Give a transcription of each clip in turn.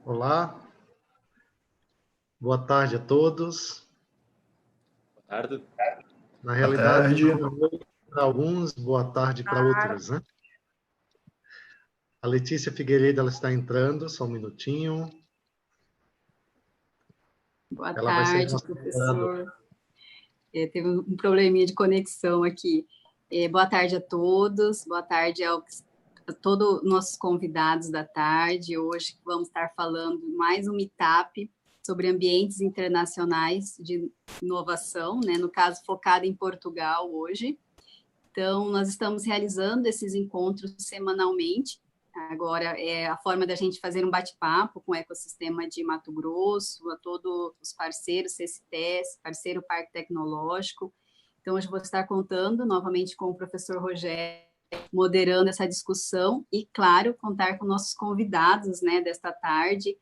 Olá, boa tarde a todos. Boa tarde. Na realidade, boa noite para alguns, boa tarde para outros, né? A Letícia Figueiredo, ela está entrando, só um minutinho. Boa Ela vai ser tarde, professor. Teve um probleminha de conexão aqui. Boa tarde a todos, boa tarde a todos os nossos convidados da tarde. Hoje vamos estar falando mais um meetup sobre ambientes internacionais de inovação, né? No caso, focado em Portugal hoje. Então, nós estamos realizando esses encontros semanalmente. Agora, é a forma da gente fazer um bate-papo com o ecossistema de Mato Grosso, a todos os parceiros, CCTES, parceiro Parque Tecnológico. Então, hoje vou estar contando novamente com o professor Rogério, moderando essa discussão e, claro, contar com nossos convidados, né, desta tarde.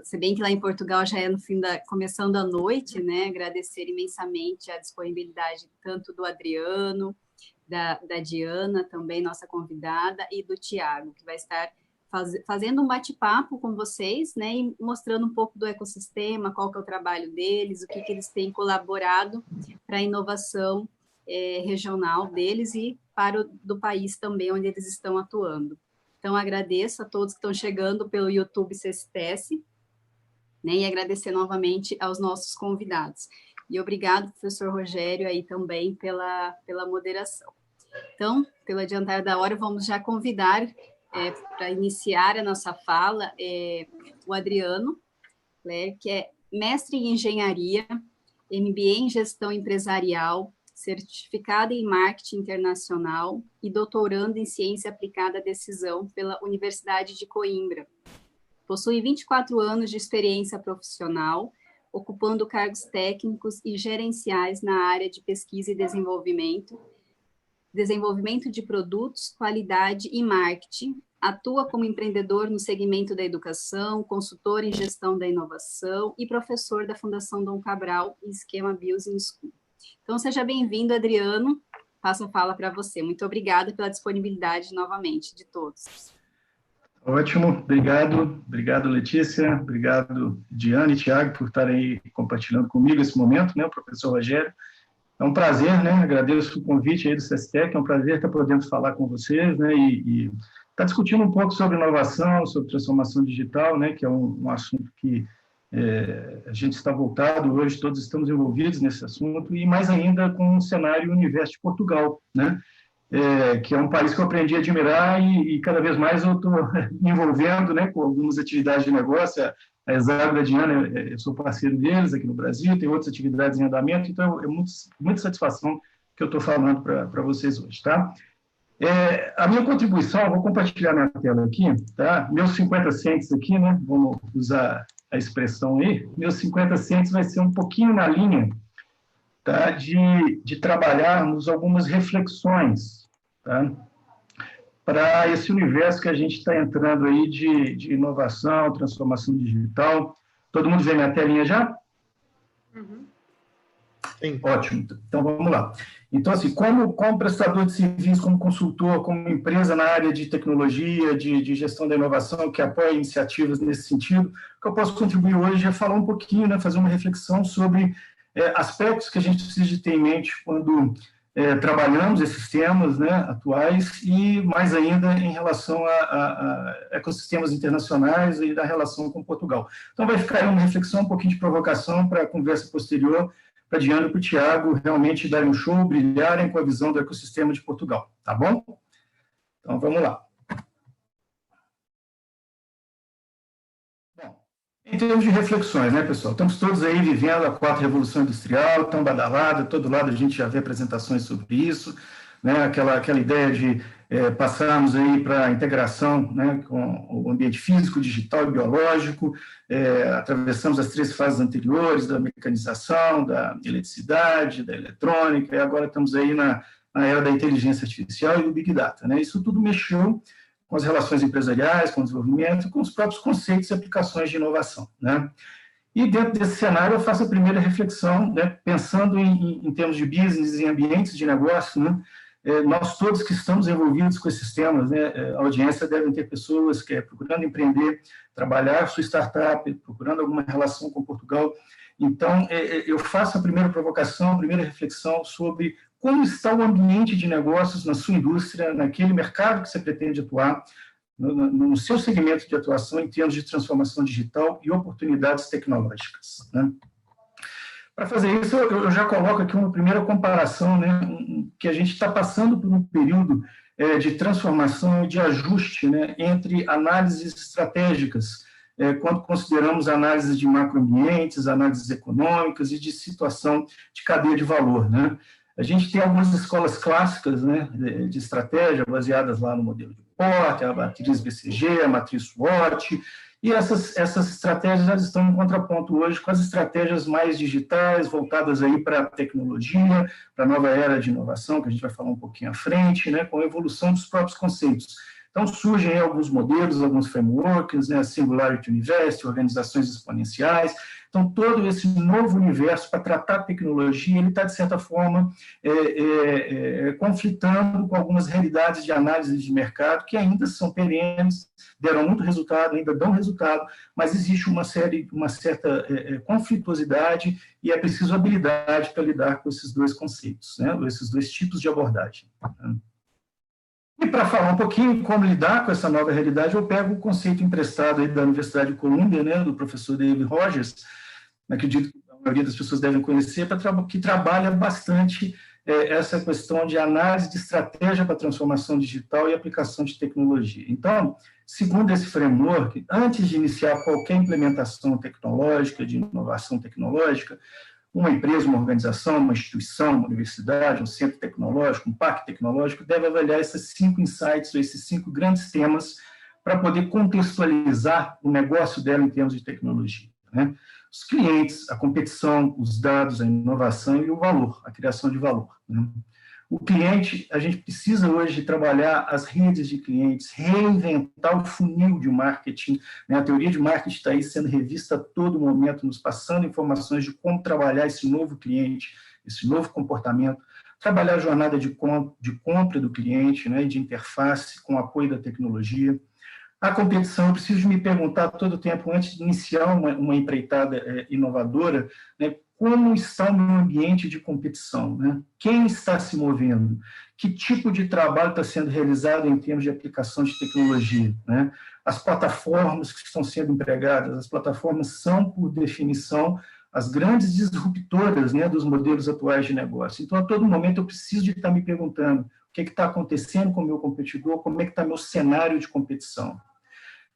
Se bem que lá em Portugal já é no começando a noite, né, agradecer imensamente a disponibilidade tanto do Adriano, da Diana, também nossa convidada, e do Tiago, que vai estar fazendo um bate-papo com vocês, né, e mostrando um pouco do ecossistema, qual que é o trabalho deles, o que eles têm colaborado para a inovação regional deles e para do país também, onde eles estão atuando. Então, agradeço a todos que estão chegando pelo YouTube CCTES, né, e agradecer novamente aos nossos convidados. E obrigado, professor Rogério, aí também pela moderação. Então, pelo adiantar da hora, vamos já convidar para iniciar a nossa fala o Adriano, né, que é mestre em engenharia, MBA em gestão empresarial, certificado em marketing internacional e doutorando em ciência aplicada à decisão pela Universidade de Coimbra. Possui 24 anos de experiência profissional, ocupando cargos técnicos e gerenciais na área de pesquisa e desenvolvimento de produtos, qualidade e marketing. Atua como empreendedor no segmento da educação, consultor em gestão da inovação e professor da Fundação Dom Cabral e Esquema Business School. Então, seja bem-vindo, Adriano. Passo a fala para você. Muito obrigada pela disponibilidade novamente de todos. Ótimo, obrigado Letícia, obrigado Diana e Tiago por estarem aí compartilhando comigo esse momento, né, o professor Rogério. É um prazer, né, agradeço o convite aí do CSTEC, é um prazer estar podendo falar com vocês, né, e estar discutindo um pouco sobre inovação, sobre transformação digital, né, que é um assunto que a gente está voltado hoje, todos estamos envolvidos nesse assunto, e mais ainda com o cenário universo de Portugal, né, que é um país que eu aprendi a admirar e cada vez mais eu estou me envolvendo, né, com algumas atividades de negócio. A Exagro e a Diana, eu sou parceiro deles aqui no Brasil, tem outras atividades em andamento, então é muita satisfação que eu estou falando para vocês hoje, tá? A minha contribuição, vou compartilhar minha tela aqui, tá? Meus 50 cents aqui, né, vamos usar a expressão aí, meus 50 cents vai ser um pouquinho na linha, tá, de trabalharmos algumas reflexões, tá, para esse universo que a gente está entrando aí de inovação, transformação digital. Todo mundo vê minha telinha já? Uhum. Sim. Ótimo. Então, vamos lá. Então, assim, como prestador de serviço, como consultor, como empresa na área de tecnologia, de gestão da inovação, que apoia iniciativas nesse sentido, o que eu posso contribuir hoje é falar um pouquinho, né, fazer uma reflexão sobre aspectos que a gente precisa ter em mente quando trabalhamos esses temas, né, atuais, e mais ainda em relação a ecossistemas internacionais e da relação com Portugal. Então, vai ficar aí uma reflexão, um pouquinho de provocação para a conversa posterior, para a Diana e para o Tiago realmente darem um show, brilharem com a visão do ecossistema de Portugal, tá bom? Então, vamos lá. Bom, em termos de reflexões, né, pessoal? Estamos todos aí vivendo a quarta revolução industrial, tão badalada, todo lado a gente já vê apresentações sobre isso, né, aquela ideia de passarmos aí para a integração, né, com o ambiente físico, digital e biológico, atravessamos as 3 fases anteriores da mecanização, da eletricidade, da eletrônica, e agora estamos aí na era da inteligência artificial e do Big Data, né? Isso tudo mexeu com as relações empresariais, com o desenvolvimento, com os próprios conceitos e aplicações de inovação, né? E dentro desse cenário eu faço a primeira reflexão, né, pensando em termos de business, em ambientes de negócio, né, nós todos que estamos envolvidos com esses temas, né, a audiência devem ter pessoas que procurando empreender, trabalhar sua startup, procurando alguma relação com Portugal. Então, eu faço a primeira provocação, a primeira reflexão sobre como está o ambiente de negócios na sua indústria, naquele mercado que você pretende atuar, no seu segmento de atuação em termos de transformação digital e oportunidades tecnológicas, né? Para fazer isso, eu já coloco aqui uma primeira comparação, né, que a gente está passando por um período de transformação e de ajuste, né, entre análises estratégicas, quando consideramos análises de macroambientes, análises econômicas e de situação de cadeia de valor, né? A gente tem algumas escolas clássicas, né, de estratégia baseadas lá no modelo de Porter, a matriz BCG, a matriz SWOT, e essas estratégias elas estão em contraponto hoje com as estratégias mais digitais, voltadas aí para a tecnologia, para a nova era de inovação, que a gente vai falar um pouquinho à frente, né, com a evolução dos próprios conceitos. Então, surgem aí alguns modelos, alguns frameworks, né, Singularity University, organizações exponenciais. Então, todo esse novo universo para tratar a tecnologia, ele está, de certa forma, conflitando com algumas realidades de análise de mercado que ainda são perenes, deram muito resultado, ainda dão resultado, mas existe uma certa conflituosidade e é preciso habilidade para lidar com esses dois conceitos, né, esses dois tipos de abordagem. E para falar um pouquinho como lidar com essa nova realidade, eu pego o conceito emprestado aí da Universidade de Columbia, né, do professor David Rogers, acredito que a maioria das pessoas devem conhecer, que trabalha bastante essa questão de análise de estratégia para transformação digital e aplicação de tecnologia. Então, segundo esse framework, antes de iniciar qualquer implementação tecnológica, de inovação tecnológica, uma empresa, uma organização, uma instituição, uma universidade, um centro tecnológico, um parque tecnológico, deve avaliar esses 5 insights, ou esses 5 grandes temas, para poder contextualizar o negócio dela em termos de tecnologia, né? Os clientes, a competição, os dados, a inovação e o valor, a criação de valor, né? O cliente, a gente precisa hoje trabalhar as redes de clientes, reinventar o funil de marketing, né? A teoria de marketing está aí sendo revista a todo momento, nos passando informações de como trabalhar esse novo cliente, esse novo comportamento, trabalhar a jornada de compra do cliente, né? De interface com apoio da tecnologia. A competição, eu preciso me perguntar todo o tempo, antes de iniciar uma empreitada inovadora, né? Como está o meu ambiente de competição, né? Quem está se movendo? Que tipo de trabalho está sendo realizado em termos de aplicação de tecnologia, né? As plataformas que estão sendo empregadas, as plataformas são, por definição, as grandes disruptoras, né, dos modelos atuais de negócio. Então, a todo momento, eu preciso de estar me perguntando o que está acontecendo com o meu competidor, como é que está meu cenário de competição.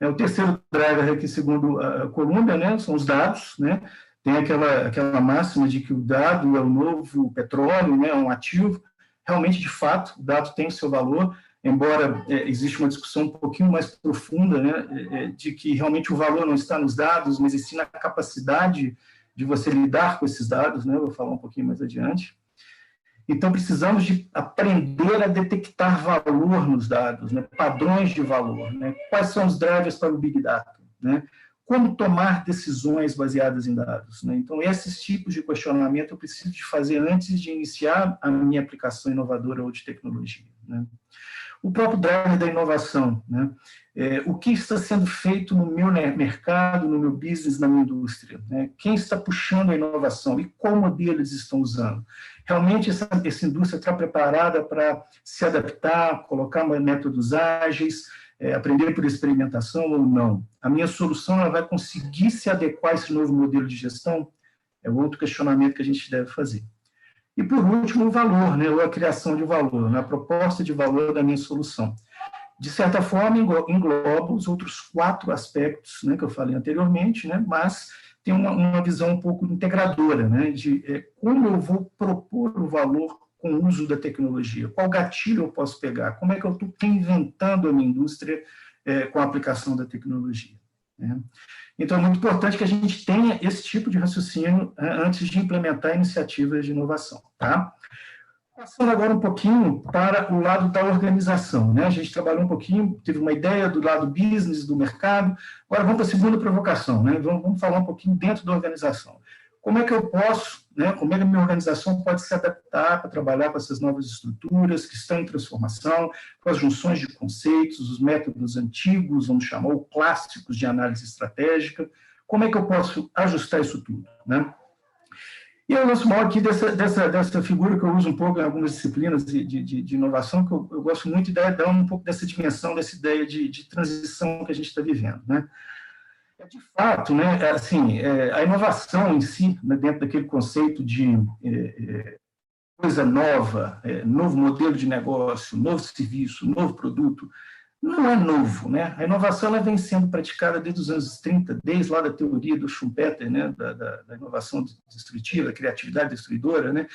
O terceiro driver aqui, segundo a Columbia, né, são os dados, né? Tem aquela máxima de que o dado é o novo petróleo, né, é um ativo. Realmente, de fato, o dado tem o seu valor, embora exista uma discussão um pouquinho mais profunda, né, de que realmente o valor não está nos dados, mas sim na capacidade de você lidar com esses dados, né? Eu vou falar um pouquinho mais adiante. Então, precisamos de aprender a detectar valor nos dados, né? Padrões de valor, né? Quais são os drivers para o Big Data, né? Como tomar decisões baseadas em dados, né? Então, esses tipos de questionamento eu preciso de fazer antes de iniciar a minha aplicação inovadora ou de tecnologia, né? O próprio driver da inovação, né? O que está sendo feito no meu mercado, no meu business, na minha indústria, né? Quem está puxando a inovação e qual modelo eles estão usando? Realmente essa indústria está preparada para se adaptar, colocar métodos ágeis, aprender por experimentação ou não? A minha solução ela vai conseguir se adequar a esse novo modelo de gestão? É outro questionamento que a gente deve fazer. E, por último, o valor, né, ou a criação de valor, né, a proposta de valor da minha solução. De certa forma, engloba os outros 4 aspectos, né, que eu falei anteriormente, né, mas tem uma visão um pouco integradora, né, de como eu vou propor o valor com o uso da tecnologia, qual gatilho eu posso pegar, como é que eu estou reinventando a minha indústria com a aplicação da tecnologia, né? Então, é muito importante que a gente tenha esse tipo de raciocínio antes de implementar iniciativas de inovação, tá? Passando agora um pouquinho para o lado da organização, né? A gente trabalhou um pouquinho, teve uma ideia do lado business, do mercado, agora vamos para a segunda provocação, né? Vamos falar um pouquinho dentro da organização. Como é que eu posso, né, como é que a minha organização pode se adaptar para trabalhar com essas novas estruturas que estão em transformação, com as junções de conceitos, os métodos antigos, vamos chamar, ou clássicos de análise estratégica, como é que eu posso ajustar isso tudo, né? E eu gosto mal aqui dessa figura que eu uso um pouco em algumas disciplinas de inovação, que eu gosto muito de dar um pouco dessa dimensão, dessa ideia de transição que a gente está vivendo, né? De fato, né, assim, a inovação em si, né, dentro daquele conceito de coisa nova, novo modelo de negócio, novo serviço, novo produto, não é novo, né? A inovação ela vem sendo praticada desde os anos 30, desde lá da teoria do Schumpeter, né? da inovação destrutiva, da criatividade destruidora, né?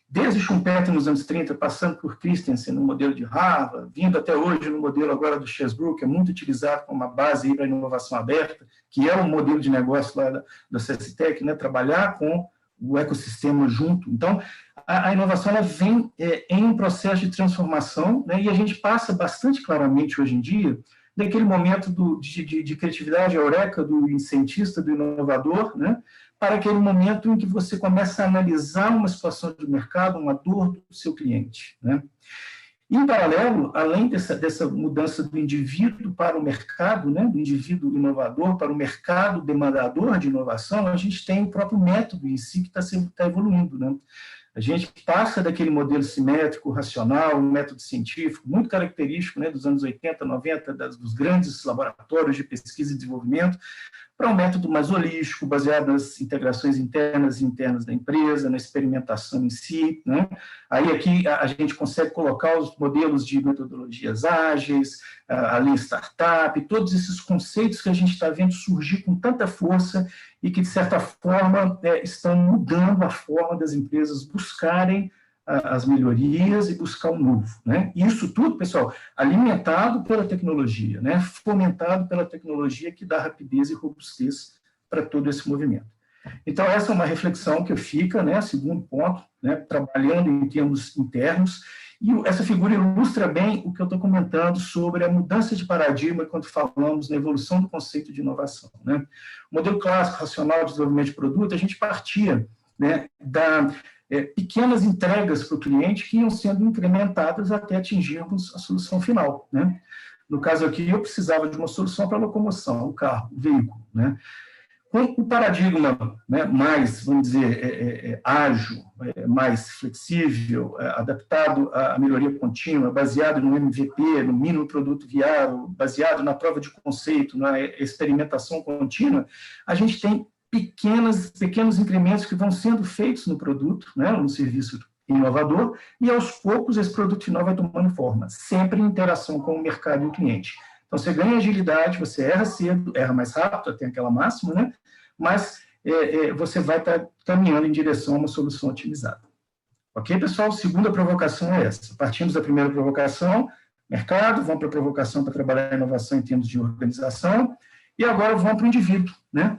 Desde Schumpeter nos anos 30, passando por Christensen no modelo de Harvard, vindo até hoje no modelo agora do Chesbrough, que é muito utilizado como uma base para a inovação aberta, que é um modelo de negócio lá da CSTEC, né? Trabalhar com o ecossistema junto. Então, a inovação ela vem em um processo de transformação, né, e a gente passa bastante claramente hoje em dia daquele momento de criatividade, eureka, do cientista, do inovador, né, para aquele momento em que você começa a analisar uma situação de mercado, uma dor do seu cliente, né. Em paralelo, além dessa mudança do indivíduo para o mercado, né, do indivíduo inovador para o mercado demandador de inovação, a gente tem o próprio método em si que está evoluindo, né. A gente passa daquele modelo simétrico, racional, um método científico, muito característico, né, dos anos 80, 90, dos grandes laboratórios de pesquisa e desenvolvimento, para um método mais holístico, baseado nas integrações internas e internas da empresa, na experimentação em si, né? Aí aqui a gente consegue colocar os modelos de metodologias ágeis, a Lean Startup, todos esses conceitos que a gente está vendo surgir com tanta força e que, de certa forma, estão mudando a forma das empresas buscarem as melhorias e buscar o novo, né? E isso tudo, pessoal, alimentado pela tecnologia, né? Fomentado pela tecnologia que dá rapidez e robustez para todo esse movimento. Então, essa é uma reflexão que fica, né? Segundo ponto, né? Trabalhando em termos internos, e essa figura ilustra bem o que eu estou comentando sobre a mudança de paradigma quando falamos na evolução do conceito de inovação, né? O modelo clássico, racional de desenvolvimento de produto, a gente partia, né, pequenas entregas para o cliente que iam sendo incrementadas até atingirmos a solução final, né? No caso aqui, eu precisava de uma solução para a locomoção, o carro, o veículo, né? Com o paradigma, né, mais, vamos dizer, ágil, mais flexível, adaptado à melhoria contínua, baseado no MVP, no mínimo produto viável, baseado na prova de conceito, na experimentação contínua, a gente tem pequenos incrementos que vão sendo feitos no produto, né, no serviço inovador, e aos poucos esse produto final vai tomando forma, sempre em interação com o mercado e o cliente. Então, você ganha agilidade, você erra cedo, erra mais rápido, tem aquela máxima, né? Mas você vai estar caminhando em direção a uma solução otimizada. Ok, pessoal? Segunda provocação é essa. Partimos da primeira provocação, mercado, vamos para a provocação para trabalhar a inovação em termos de organização, e agora vamos para o indivíduo, né?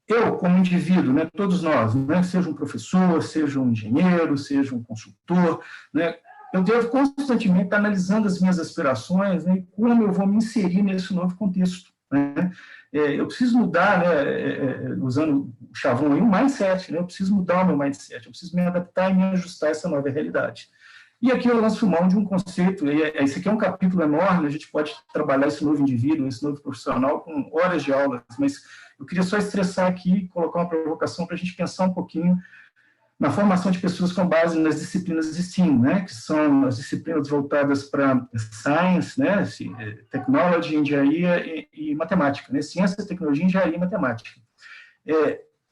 Eu, como indivíduo, né, todos nós, né, seja um professor, seja um engenheiro, seja um consultor, né, eu devo constantemente estar analisando as minhas aspirações, né, e como eu vou me inserir nesse novo contexto, né? Eu preciso mudar, né, usando o chavão aí, o mindset, né? Eu preciso mudar o meu mindset, eu preciso me adaptar e me ajustar a essa nova realidade. E aqui eu lanço mão de um conceito, e esse aqui é um capítulo enorme, a gente pode trabalhar esse novo indivíduo, esse novo profissional com horas de aulas, mas eu queria só estressar aqui, colocar uma provocação para a gente pensar um pouquinho na formação de pessoas com base nas disciplinas de STEAM, né, que são as disciplinas voltadas para Science, né, Technology, Engenharia e Matemática, né, Ciência, Tecnologia, Engenharia e Matemática.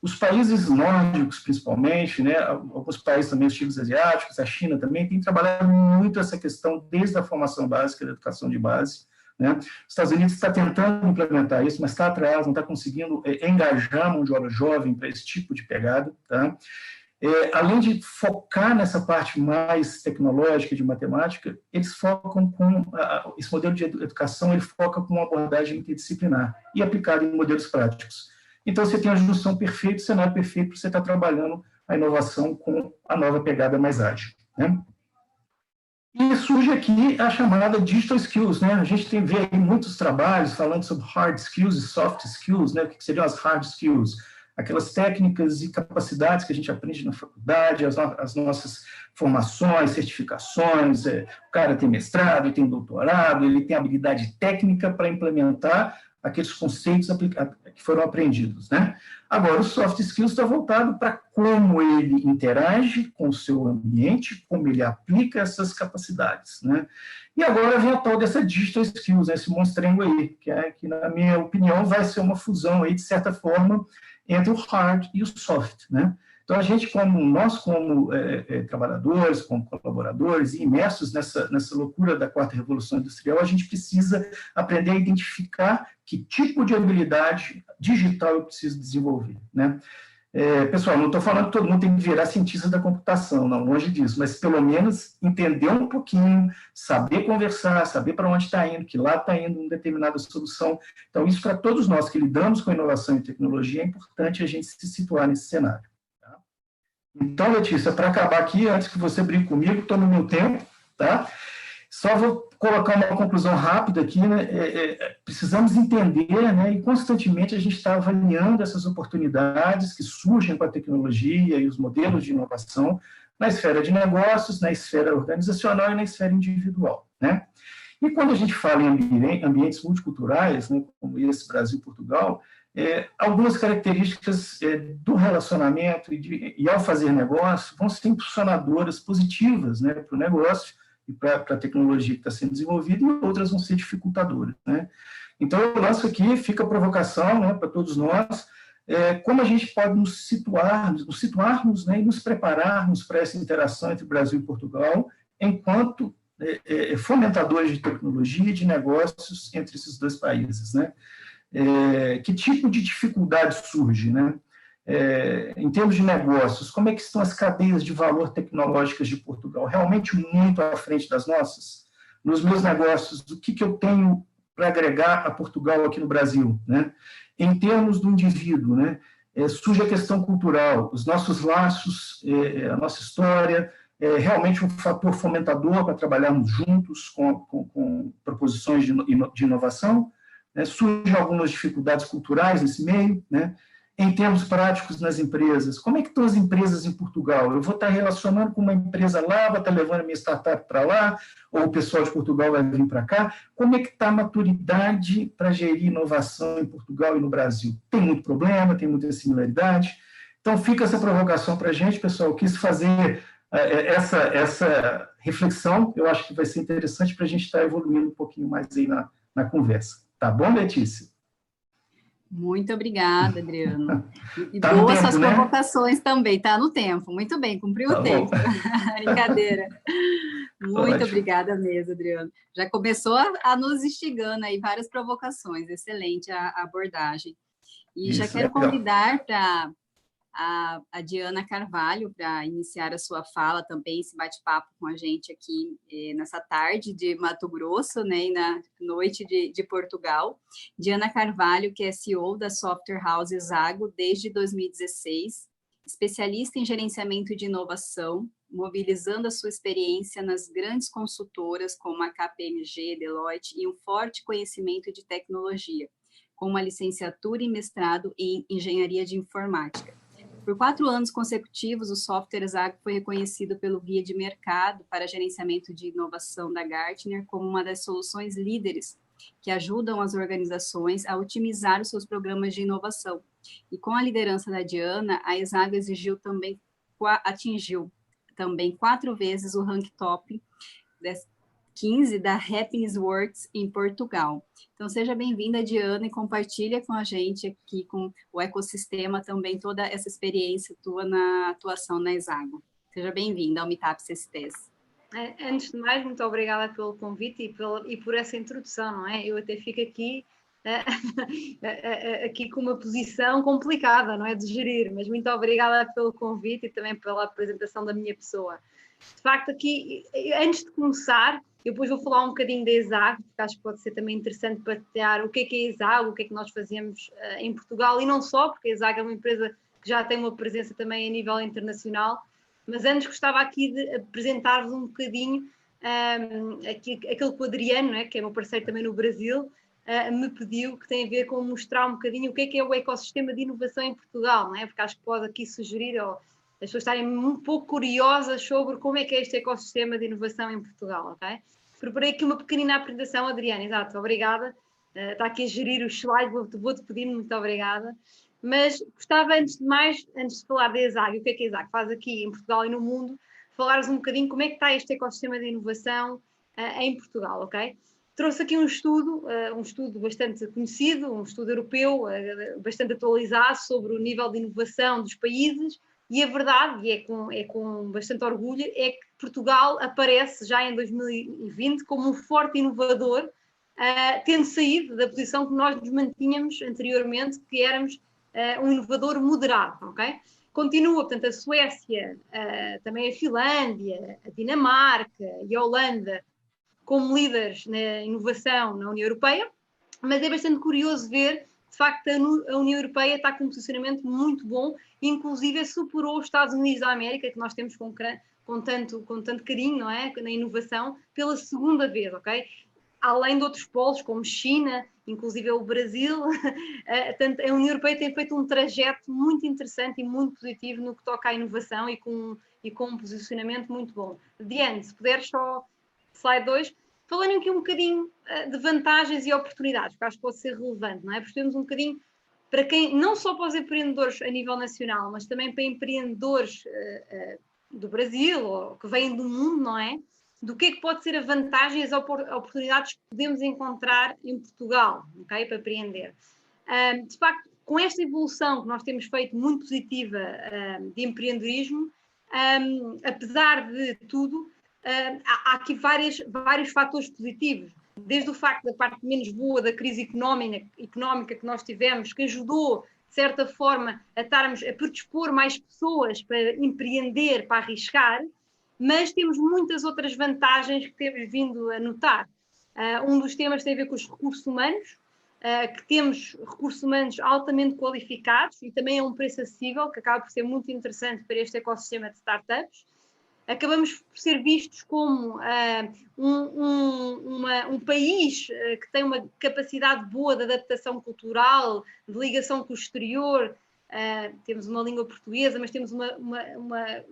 Os países nórdicos, principalmente, né, alguns países também, os tigres asiáticos, a China também, têm trabalhado muito essa questão desde a formação básica, da educação de base, né. Os Estados Unidos está tentando implementar isso, mas está atrás, não está conseguindo engajar a mão de obra jovem para esse tipo de pegada, tá? Além de focar nessa parte mais tecnológica de matemática, eles focam com esse modelo de educação, ele foca com uma abordagem interdisciplinar e aplicada em modelos práticos. Então, você tem a junção perfeita, o cenário perfeito para você estar trabalhando a inovação com a nova pegada mais ágil, né? E surge aqui a chamada digital skills, né? A gente vê aí muitos trabalhos falando sobre hard skills e soft skills, né? O que seriam as hard skills? aquelas técnicas e capacidades que a gente aprende na faculdade, as nossas formações, certificações, o cara tem mestrado, ele tem doutorado, ele tem habilidade técnica para implementar aqueles conceitos que foram aprendidos, né? Agora, o soft skills está voltado para como ele interage com o seu ambiente, como ele aplica essas capacidades, né? E agora vem a tal dessa digital skills, esse monstrengo aí, que na minha opinião vai ser uma fusão aí, de certa forma, entre o hard e o soft, né? Então, nós como trabalhadores, como colaboradores, e imersos nessa loucura da quarta revolução industrial, a gente precisa aprender a identificar que tipo de habilidade digital eu preciso desenvolver, né? Pessoal, não estou falando que todo mundo tem que virar cientista da computação, não, longe disso, mas pelo menos entender um pouquinho, saber conversar, saber para onde está indo, que lá está indo uma determinada solução. Então, isso para todos nós que lidamos com inovação e tecnologia, é importante a gente se situar nesse cenário. Tá? Então, Letícia, para acabar aqui, antes que você brigue comigo, estou no meu tempo, tá? Só vou colocar uma conclusão rápida aqui, né? Precisamos entender, né? E constantemente a gente está avaliando essas oportunidades que surgem com a tecnologia e os modelos de inovação na esfera de negócios, na esfera organizacional e na esfera individual, né? E quando a gente fala em ambientes multiculturais, né, como esse Brasil e Portugal, algumas características do relacionamento e ao fazer negócio vão ser impulsionadoras positivas, né, para o negócio e para a tecnologia que está sendo desenvolvida, e outras vão ser dificultadoras, né? Então, eu lanço aqui, fica a provocação, né, para todos nós, como a gente pode nos situarmos, né, e nos prepararmos para essa interação entre Brasil e Portugal, enquanto fomentadores de tecnologia e de negócios entre esses dois países, né? Que tipo de dificuldade surge, né? Em termos de negócios, como é que estão as cadeias de valor tecnológicas de Portugal? Realmente muito à frente das nossas? Nos meus negócios, o que eu tenho para agregar a Portugal aqui no Brasil, né? Em termos do indivíduo, né? Surge a questão cultural, os nossos laços, a nossa história, realmente um fator fomentador para trabalharmos juntos com proposições de inovação, né? Surgem algumas dificuldades culturais nesse meio, né? Em termos práticos nas empresas, como é que estão as empresas em Portugal? Eu vou estar relacionando com uma empresa lá, vou estar levando a minha startup para lá, ou o pessoal de Portugal vai vir para cá? Como é que está a maturidade para gerir inovação em Portugal e no Brasil? Tem muito problema, tem muita similaridade? Então, fica essa provocação para a gente, pessoal. Eu quis fazer essa reflexão, eu acho que vai ser interessante para a gente estar evoluindo um pouquinho mais aí na conversa. Tá bom, Letícia? Muito obrigada, Adriano. E Tá boas tempo, suas né? provocações também, tá no tempo. Muito bem, cumpriu o tempo. Brincadeira. Muito ótimo. Obrigada mesmo, Adriano. Já começou a nos instigando aí várias provocações. Excelente a abordagem. E já quero convidar para a Diana Carvalho para iniciar a sua fala também, esse bate-papo com a gente aqui nessa tarde de Mato Grosso, né, e na noite de Portugal. Diana Carvalho, que é CEO da Software House Exago desde 2016, especialista em gerenciamento de inovação, mobilizando a sua experiência nas grandes consultoras como a KPMG, Deloitte e um forte conhecimento de tecnologia, com uma licenciatura e mestrado em engenharia de informática. Por 4 anos consecutivos, o software Exago foi reconhecido pelo Guia de Mercado para Gerenciamento de Inovação da Gartner como uma das soluções líderes que ajudam as organizações a otimizar os seus programas de inovação. E com a liderança da Diana, a Exago atingiu também 4 vezes o rank top 15 da Happiness Works em Portugal. Então, seja bem-vinda, Diana, e compartilha com a gente aqui, com o ecossistema, também toda essa experiência tua na atuação na Exago. Seja bem-vinda ao Meetup CSTES. Antes de mais, muito obrigada pelo convite e por essa introdução, não é? Eu até fico aqui, aqui com uma posição complicada, não é, de gerir, mas muito obrigada pelo convite e também pela apresentação da minha pessoa. De facto, aqui, antes de começar, eu depois vou falar um bocadinho da Exago, porque acho que pode ser também interessante partilhar o que é a Exago, o que é que nós fazemos em Portugal, e não só, porque a Exago é uma empresa que já tem uma presença também a nível internacional, mas antes gostava aqui de apresentar-vos um bocadinho aquele que o Adriano, né, que é meu parceiro também no Brasil, me pediu, que tem a ver com mostrar um bocadinho o que é o ecossistema de inovação em Portugal, não é? Porque acho que pode aqui sugerir as pessoas estarem um pouco curiosas sobre como é que é este ecossistema de inovação em Portugal, ok? Preparei aqui uma pequenina apresentação, Adriana, exato, obrigada. Está aqui a gerir os slides, vou-te pedir, muito obrigada. Mas gostava, antes de falar da ESAG, o que a ESAG faz aqui em Portugal e no mundo, falares um bocadinho como é que está este ecossistema de inovação em Portugal, ok? Trouxe aqui um estudo bastante conhecido, um estudo europeu, bastante atualizado sobre o nível de inovação dos países, e a verdade, e é com bastante orgulho, é que Portugal aparece já em 2020 como um forte inovador, tendo saído da posição que nós nos mantínhamos anteriormente, que éramos um inovador moderado, ok? Continua, portanto, a Suécia, também a Finlândia, a Dinamarca e a Holanda como líderes na inovação na União Europeia, mas é bastante curioso ver, de facto, a União Europeia está com um posicionamento muito bom, inclusive superou os Estados Unidos da América, que nós temos com tanto carinho, não é? Na inovação, pela segunda vez, ok? Além de outros polos, como China, inclusive o Brasil, a União Europeia tem feito um trajeto muito interessante e muito positivo no que toca à inovação e com um posicionamento muito bom. Diane, se puderes só, slide 2, falando aqui um bocadinho de vantagens e oportunidades, que acho que pode ser relevante, não é? Porque temos um bocadinho para quem, não só para os empreendedores a nível nacional, mas também para empreendedores do Brasil, ou que vêm do mundo, não é? Do que é que pode ser a vantagem e as oportunidades que podemos encontrar em Portugal, ok? Para empreender. De facto, com esta evolução que nós temos feito muito positiva de empreendedorismo, apesar de tudo, há aqui vários fatores positivos, desde o facto da parte menos boa da crise económica que nós tivemos, que ajudou, de certa forma, a predispor mais pessoas para empreender, para arriscar, mas temos muitas outras vantagens que temos vindo a notar. Um dos temas tem a ver com os recursos humanos, que temos recursos humanos altamente qualificados e também a um preço acessível, que acaba por ser muito interessante para este ecossistema de startups. Acabamos por ser vistos como um país que tem uma capacidade boa de adaptação cultural, de ligação com o exterior. Temos uma língua portuguesa, mas temos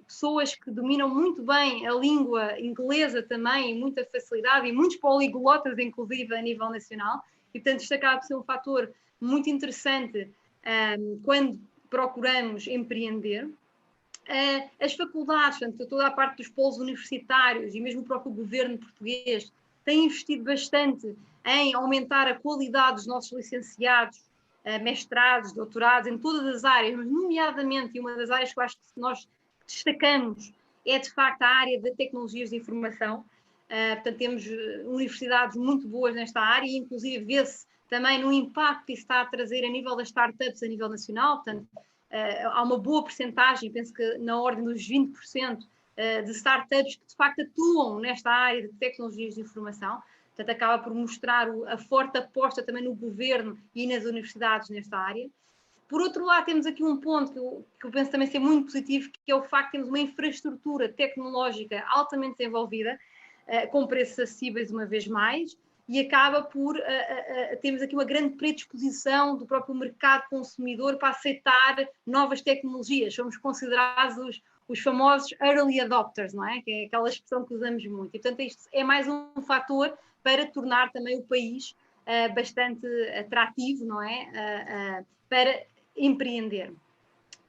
pessoas que dominam muito bem a língua inglesa também, muita facilidade, e muitos poliglotas, inclusive, a nível nacional. E, portanto, isto acaba por ser um fator muito interessante quando procuramos empreender. As faculdades, portanto, toda a parte dos polos universitários e mesmo o próprio governo português tem investido bastante em aumentar a qualidade dos nossos licenciados, mestrados, doutorados, em todas as áreas, mas nomeadamente, e uma das áreas que eu acho que nós destacamos é, de facto, a área de tecnologias de informação. Portanto, temos universidades muito boas nesta área e, inclusive, vê-se também no impacto que isso está a trazer a nível das startups a nível nacional. Portanto, há uma boa percentagem, penso que na ordem dos 20% de startups que, de facto, atuam nesta área de tecnologias de informação. Portanto, acaba por mostrar a forte aposta também no governo e nas universidades nesta área. Por outro lado, temos aqui um ponto que eu penso também ser muito positivo, que é o facto de termos uma infraestrutura tecnológica altamente desenvolvida, com preços acessíveis uma vez mais, e acaba por termos aqui uma grande predisposição do próprio mercado consumidor para aceitar novas tecnologias. Somos considerados os famosos early adopters, não é? Que é aquela expressão que usamos muito. E, portanto, isto é mais um fator para tornar também o país bastante atrativo, não é? Para empreender.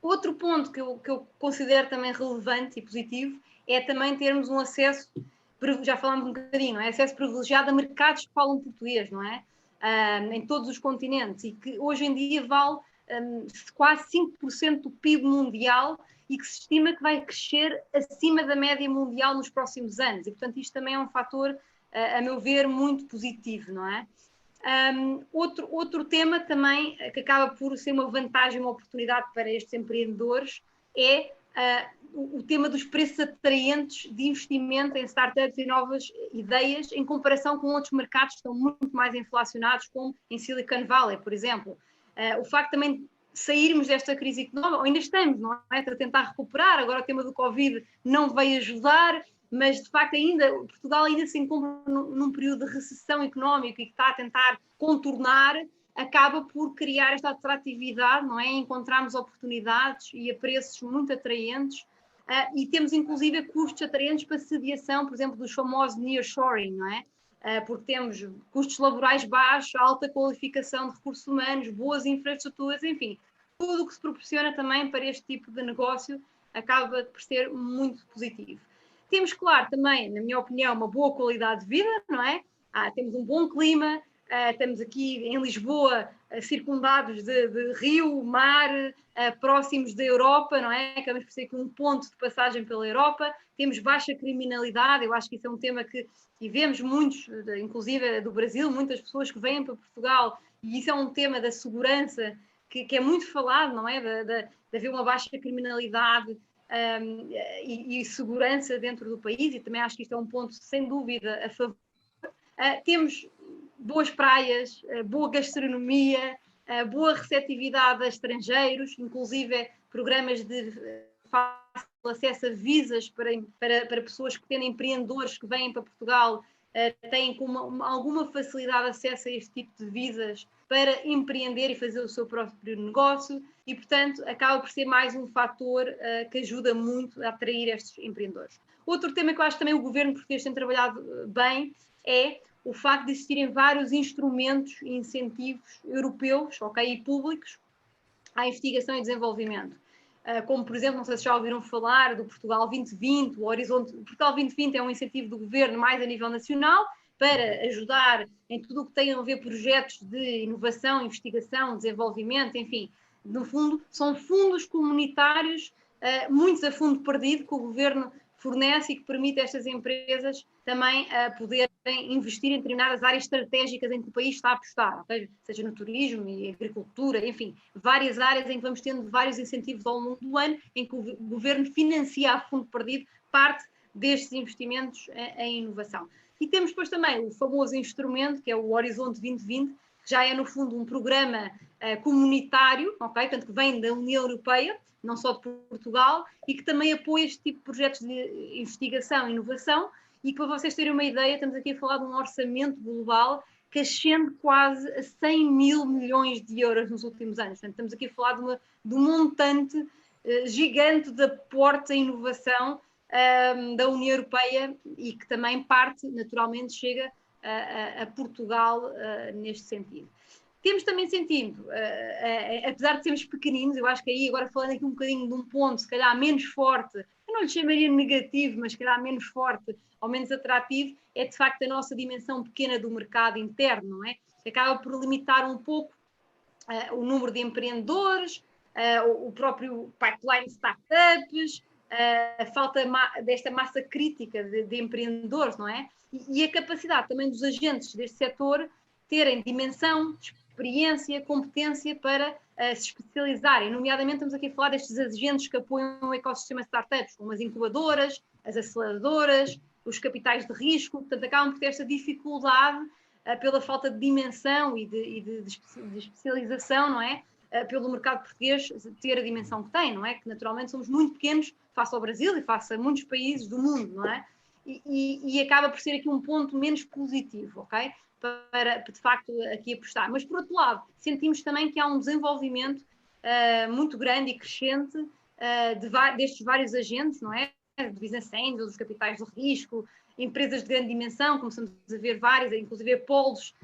Outro ponto que eu considero também relevante e positivo é também termos um acesso, já falámos um bocadinho, não é? Acesso privilegiado a mercados que falam português, não é? Em todos os continentes, e que hoje em dia vale quase 5% do PIB mundial e que se estima que vai crescer acima da média mundial nos próximos anos. E, portanto, isto também é um fator, a meu ver, muito positivo, não é? Outro tema também que acaba por ser uma vantagem, uma oportunidade para estes empreendedores é o tema dos preços atraentes de investimento em startups e novas ideias em comparação com outros mercados que estão muito mais inflacionados, como em Silicon Valley, por exemplo. O facto também de sairmos desta crise económica, ou ainda estamos, não é? A tentar recuperar, agora o tema do Covid não veio ajudar, mas de facto Portugal ainda se encontra num período de recessão económica e que está a tentar contornar, acaba por criar esta atratividade, não é? Encontrarmos oportunidades e a preços muito atraentes, e temos inclusive custos atraentes para sediação, por exemplo, dos famosos nearshoring, não é? Porque temos custos laborais baixos, alta qualificação de recursos humanos, boas infraestruturas, enfim, tudo o que se proporciona também para este tipo de negócio acaba por ser muito positivo. Temos, claro, também, na minha opinião, uma boa qualidade de vida, não é? Temos um bom clima, estamos aqui em Lisboa, circundados de rio, mar, próximos da Europa, não é? Acabamos por ser aqui um ponto de passagem pela Europa. Temos baixa criminalidade, eu acho que isso é um tema que vemos muitos, inclusive do Brasil, muitas pessoas que vêm para Portugal, e isso é um tema da segurança que é muito falado, não é? De haver uma baixa criminalidade e segurança dentro do país, e também acho que isto é um ponto, sem dúvida, a favor. Temos boas praias, boa gastronomia, boa receptividade a estrangeiros, inclusive programas de fácil acesso a visas para pessoas que têm empreendedores que vêm para Portugal, têm com alguma facilidade acesso a este tipo de visas para empreender e fazer o seu próprio negócio, e, portanto, acaba por ser mais um fator que ajuda muito a atrair estes empreendedores. Outro tema que eu acho que também o governo português tem trabalhado bem é o facto de existirem vários instrumentos e incentivos europeus, e públicos, à investigação e desenvolvimento. Como, por exemplo, não sei se já ouviram falar do Portugal 2020, o Horizonte. O Portugal 2020 é um incentivo do governo mais a nível nacional para ajudar em tudo o que tem a ver projetos de inovação, investigação, desenvolvimento, enfim. No fundo, são fundos comunitários, muitos a fundo perdido, que o governo fornece e que permite a estas empresas também poderem investir em determinadas áreas estratégicas em que o país está a apostar, seja no turismo e agricultura, enfim, várias áreas em que vamos tendo vários incentivos ao longo do ano, em que o governo financia a fundo perdido parte destes investimentos em inovação. E temos depois também o famoso instrumento, que é o Horizonte 2020, que já é no fundo um programa comunitário, portanto que vem da União Europeia, não só de Portugal, e que também apoia este tipo de projetos de investigação e inovação, e que, para vocês terem uma ideia, estamos aqui a falar de um orçamento global que ascende quase a 100 mil milhões de euros nos últimos anos. Portanto, estamos aqui a falar de um montante gigante de aporte à inovação da União Europeia, e que também parte, naturalmente, chega a Portugal neste sentido. Temos também sentido, apesar de sermos pequeninos, eu acho que aí, agora falando aqui um bocadinho de um ponto, se calhar menos forte, eu não lhe chamaria negativo, mas se calhar menos forte ou menos atrativo, é de facto a nossa dimensão pequena do mercado interno, não é? Que acaba por limitar um pouco o número de empreendedores, o próprio pipeline de startups, a falta desta massa crítica de empreendedores, não é? E a capacidade também dos agentes deste setor terem dimensão, experiência, competência para se especializarem. Nomeadamente, estamos aqui a falar destes agentes que apoiam o ecossistema de startups, como as incubadoras, as aceleradoras, os capitais de risco. Portanto, acabam por ter esta dificuldade pela falta de dimensão e de especialização, não é? Pelo mercado português ter a dimensão que tem, não é? Que naturalmente somos muito pequenos face ao Brasil e face a muitos países do mundo, não é? E acaba por ser aqui um ponto menos positivo, ok? Para, de facto, aqui apostar. Mas, por outro lado, sentimos também que há um desenvolvimento muito grande e crescente destes vários agentes, não é? De business angels, dos capitais de risco, empresas de grande dimensão, começamos a ver várias, inclusive polos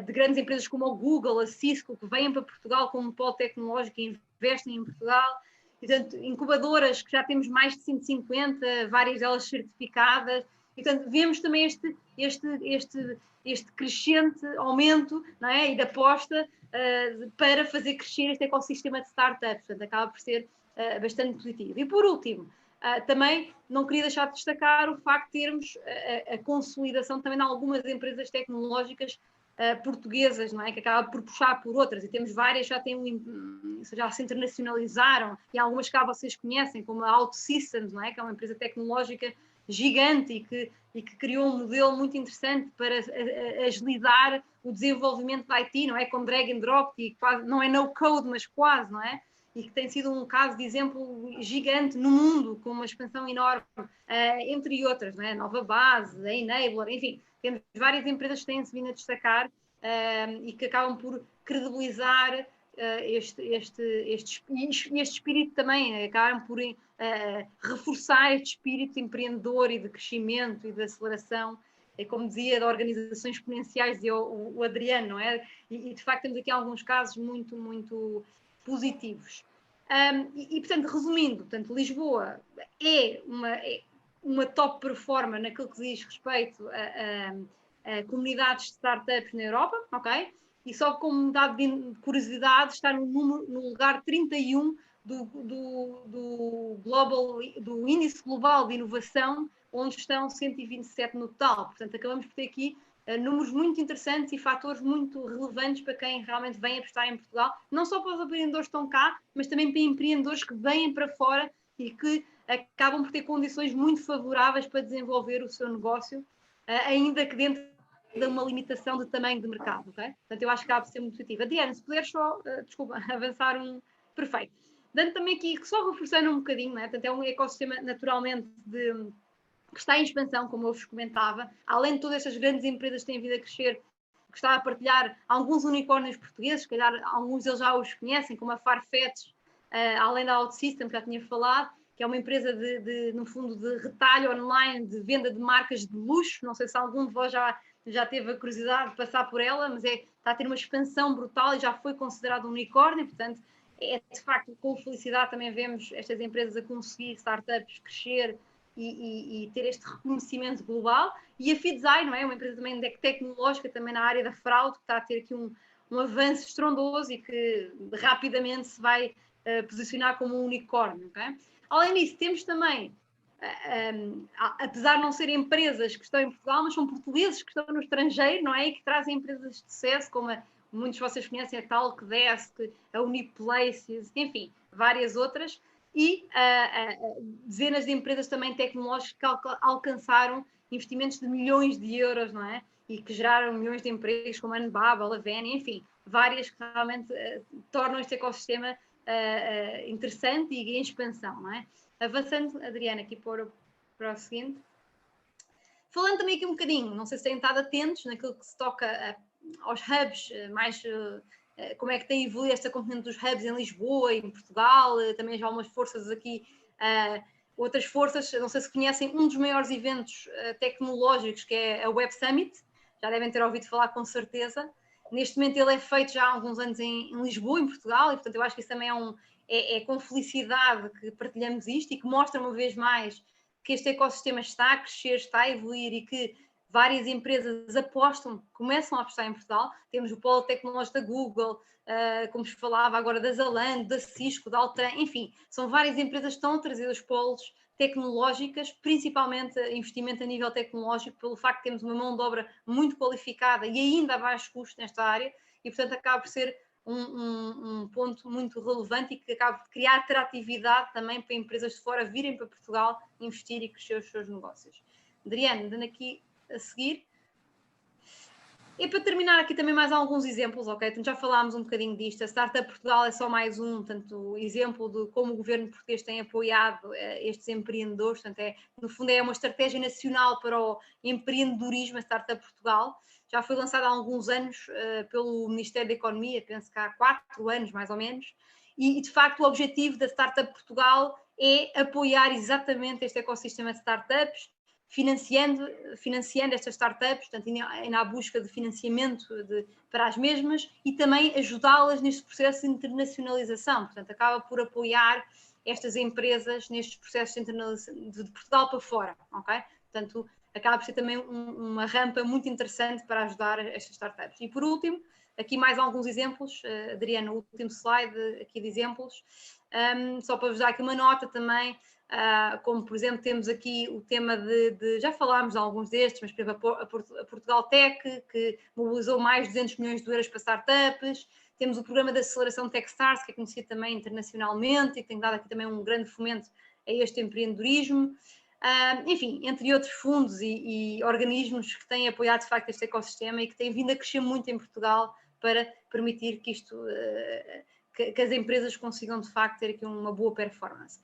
de grandes empresas como o Google, a Cisco, que vêm para Portugal como polo tecnológico e investem em Portugal. Portanto, incubadoras que já temos mais de 150, várias delas certificadas. E, portanto, vemos também este crescente aumento, não é? E de aposta para fazer crescer este ecossistema de startups. Portanto, acaba por ser bastante positivo. E, por último, também não queria deixar de destacar o facto de termos a consolidação também de algumas empresas tecnológicas portuguesas, não é? Que acaba por puxar por outras, e temos várias já se internacionalizaram, e algumas que vocês conhecem, como a OutSystems, não é? Que é uma empresa tecnológica gigante e que criou um modelo muito interessante para agilizar o desenvolvimento da IT, não é? Com drag and drop, e quase, não é no code, mas quase, não é? e que tem sido um caso de exemplo gigante no mundo, com uma expansão enorme, entre outras, não é? Nova Base, a Enabler, enfim, temos várias empresas que têm-se vindo a destacar e que acabam por credibilizar este espírito também, acabam por reforçar este espírito empreendedor e de crescimento e de aceleração, como dizia, de organizações exponenciais, dizia o Adriano, não é? E de facto temos aqui alguns casos muito, muito positivos. Portanto, resumindo, portanto, Lisboa é uma top performer naquilo que diz respeito a comunidades de startups na Europa, ok? E só como dado de curiosidade, está no lugar 31 do Índice Global de Inovação, onde estão 127 no total. Portanto, acabamos por ter aqui números muito interessantes e fatores muito relevantes para quem realmente vem apostar em Portugal, não só para os empreendedores que estão cá, mas também para empreendedores que vêm para fora e que acabam por ter condições muito favoráveis para desenvolver o seu negócio, ainda que dentro de uma limitação de tamanho de mercado, ok? Portanto, eu acho que acaba por ser muito positiva. Diana, se puderes só, avançar perfeito. Dando também aqui, só reforçando um bocadinho, né? Portanto, é um ecossistema naturalmente que está em expansão, como eu vos comentava, além de todas estas grandes empresas que têm vindo a crescer, que está a partilhar alguns unicórnios portugueses, se calhar alguns deles já os conhecem, como a Farfetch, além da OutSystem, que já tinha falado, que é uma empresa no fundo, de retalho online, de venda de marcas de luxo. Não sei se algum de vós já teve a curiosidade de passar por ela, mas está a ter uma expansão brutal e já foi considerado um unicórnio, portanto, de facto, com felicidade também vemos estas empresas a conseguir, startups, crescer e ter este reconhecimento global. E a Fidzai, não é? Uma empresa também tecnológica, também na área da fraude, que está a ter aqui um avanço estrondoso e que rapidamente se vai posicionar como um unicórnio, ok? Além disso, temos também, apesar de não serem empresas que estão em Portugal, mas são portugueses que estão no estrangeiro, não é? E que trazem empresas de sucesso, como muitos de vocês conhecem, a Talkdesk, a Uniplaces, enfim, várias outras, e dezenas de empresas também tecnológicas que alcançaram investimentos de milhões de euros, não é? E que geraram milhões de empregos, como a Anbaba, a Veni, enfim, várias que realmente tornam este ecossistema interessante e em expansão, não é? Avançando, Adriana, aqui para o seguinte. Falando também aqui um bocadinho, não sei se têm estado atentos naquilo que se toca aos hubs, mais como é que tem evoluído esta componente dos hubs em Lisboa e em Portugal, também já há umas forças aqui, outras forças, não sei se conhecem um dos maiores eventos tecnológicos, que é a Web Summit, já devem ter ouvido falar com certeza. Neste momento ele é feito já há alguns anos em Lisboa, em Portugal, e portanto eu acho que isso também é com felicidade que partilhamos isto e que mostra uma vez mais que este ecossistema está a crescer, está a evoluir e que várias empresas começam a apostar em Portugal. Temos o polo tecnológico da Google, como se falava agora da Zalando, da Cisco, da Altran, enfim, são várias empresas que estão a trazer os polos tecnológicas, principalmente investimento a nível tecnológico, pelo facto de termos uma mão de obra muito qualificada e ainda a baixo custo nesta área, e portanto acaba por ser um ponto muito relevante e que acaba de criar atratividade também para empresas de fora virem para Portugal investir e crescer os seus negócios. Adriana, dando aqui a seguir. E para terminar aqui também mais alguns exemplos, ok? Então já falámos um bocadinho disto. A Startup Portugal é só mais um exemplo de como o governo português tem apoiado estes empreendedores. Portanto, no fundo é uma estratégia nacional para o empreendedorismo, a Startup Portugal. Já foi lançada há alguns anos pelo Ministério da Economia, penso que há 4 anos mais ou menos. E de facto o objetivo da Startup Portugal é apoiar exatamente este ecossistema de startups, financiando estas startups, portanto, ainda à busca de financiamento para as mesmas e também ajudá-las neste processo de internacionalização. Portanto, acaba por apoiar estas empresas nestes processos de Portugal para fora, ok? Portanto, acaba por ser também uma rampa muito interessante para ajudar estas startups. E por último, aqui mais alguns exemplos, Adriana, o último slide aqui de exemplos, só para vos dar aqui uma nota também. Como por exemplo temos aqui o tema já falámos de alguns destes, mas por exemplo a Portugal Tech, que mobilizou mais de 200 milhões de euros para startups. Temos o programa de aceleração Techstars, que é conhecido também internacionalmente e que tem dado aqui também um grande fomento a este empreendedorismo. Enfim, entre outros fundos e organismos que têm apoiado de facto este ecossistema e que têm vindo a crescer muito em Portugal para permitir que isto que as empresas consigam de facto ter aqui uma boa performance.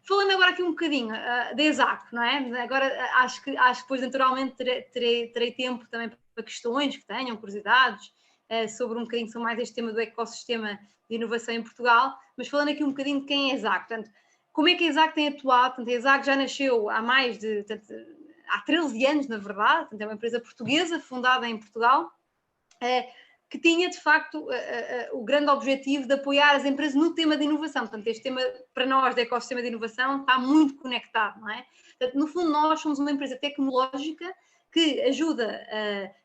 Falando agora aqui um bocadinho da ESAC, não é? Agora acho que depois naturalmente terei tempo também para questões que tenham, curiosidades, sobre um bocadinho mais este tema do ecossistema de inovação em Portugal, mas falando aqui um bocadinho de quem é a ESAC, portanto, como é que a ESAC tem atuado? Portanto, a ESAC já nasceu há há 13 anos, na verdade, portanto, é uma empresa portuguesa, fundada em Portugal, que tinha, de facto, o grande objetivo de apoiar as empresas no tema de inovação. Portanto, este tema, para nós, do ecossistema de inovação, está muito conectado, não é? Portanto, no fundo, nós somos uma empresa tecnológica que ajuda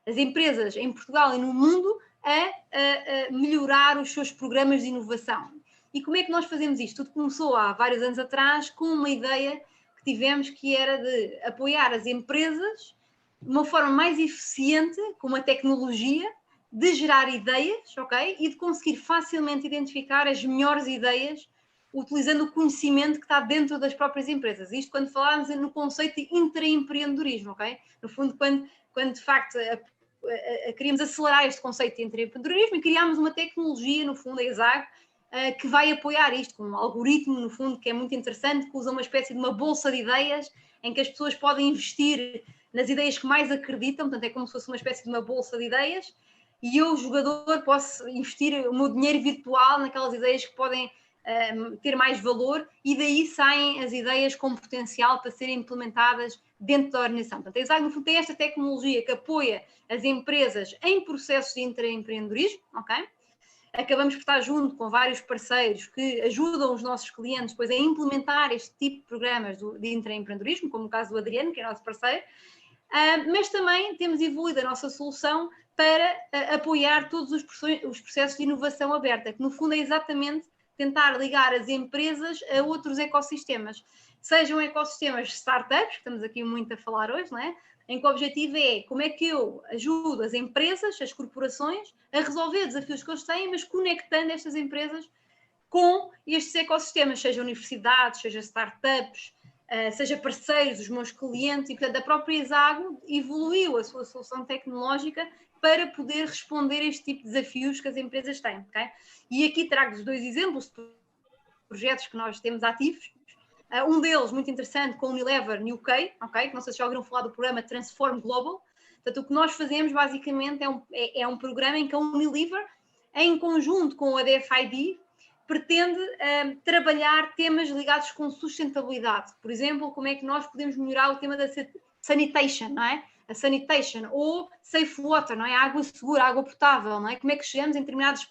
as empresas em Portugal e no mundo a melhorar os seus programas de inovação. E como é que nós fazemos isto? Tudo começou há vários anos atrás com uma ideia que tivemos, que era de apoiar as empresas de uma forma mais eficiente, com uma tecnologia, de gerar ideias, ok? E de conseguir facilmente identificar as melhores ideias utilizando o conhecimento que está dentro das próprias empresas. Isto quando falarmos no conceito de intraempreendedorismo, ok? No fundo, quando de facto queríamos acelerar este conceito de intraempreendedorismo e criámos uma tecnologia, no fundo, a ESAG, que vai apoiar isto, com um algoritmo, no fundo, que é muito interessante, que usa uma espécie de uma bolsa de ideias, em que as pessoas podem investir nas ideias que mais acreditam, portanto é como se fosse uma espécie de uma bolsa de ideias, e eu, jogador, posso investir o meu dinheiro virtual naquelas ideias que podem ter mais valor, e daí saem as ideias com potencial para serem implementadas dentro da organização. Portanto, a ESAG, no fundo, tem esta tecnologia que apoia as empresas em processos de intraempreendedorismo, ok? Acabamos por estar junto com vários parceiros que ajudam os nossos clientes depois a implementar este tipo de programas de intraempreendedorismo, como o caso do Adriano, que é nosso parceiro, mas também temos evoluído a nossa solução para apoiar todos os processos de inovação aberta, que no fundo é exatamente tentar ligar as empresas a outros ecossistemas, sejam ecossistemas de startups, que estamos aqui muito a falar hoje, não é? Em que o objetivo é como é que eu ajudo as empresas, as corporações, a resolver desafios que eles têm, mas conectando estas empresas com estes ecossistemas, seja universidades, seja startups, seja parceiros, os meus clientes, e portanto a própria ESAGO evoluiu a sua solução tecnológica para poder responder a este tipo de desafios que as empresas têm, ok? E aqui trago-vos 2 exemplos de projetos que nós temos ativos. Um deles, muito interessante, com a Unilever UK, ok? Que não sei se já ouviram falar do programa Transform Global. Portanto, o que nós fazemos, basicamente, é um programa em que a Unilever, em conjunto com a DFID, pretende trabalhar temas ligados com sustentabilidade. Por exemplo, como é que nós podemos melhorar o tema da sanitation, não é? A sanitation, ou safe water, não é? A água segura, a água potável, não é? Como é que chegamos em determinados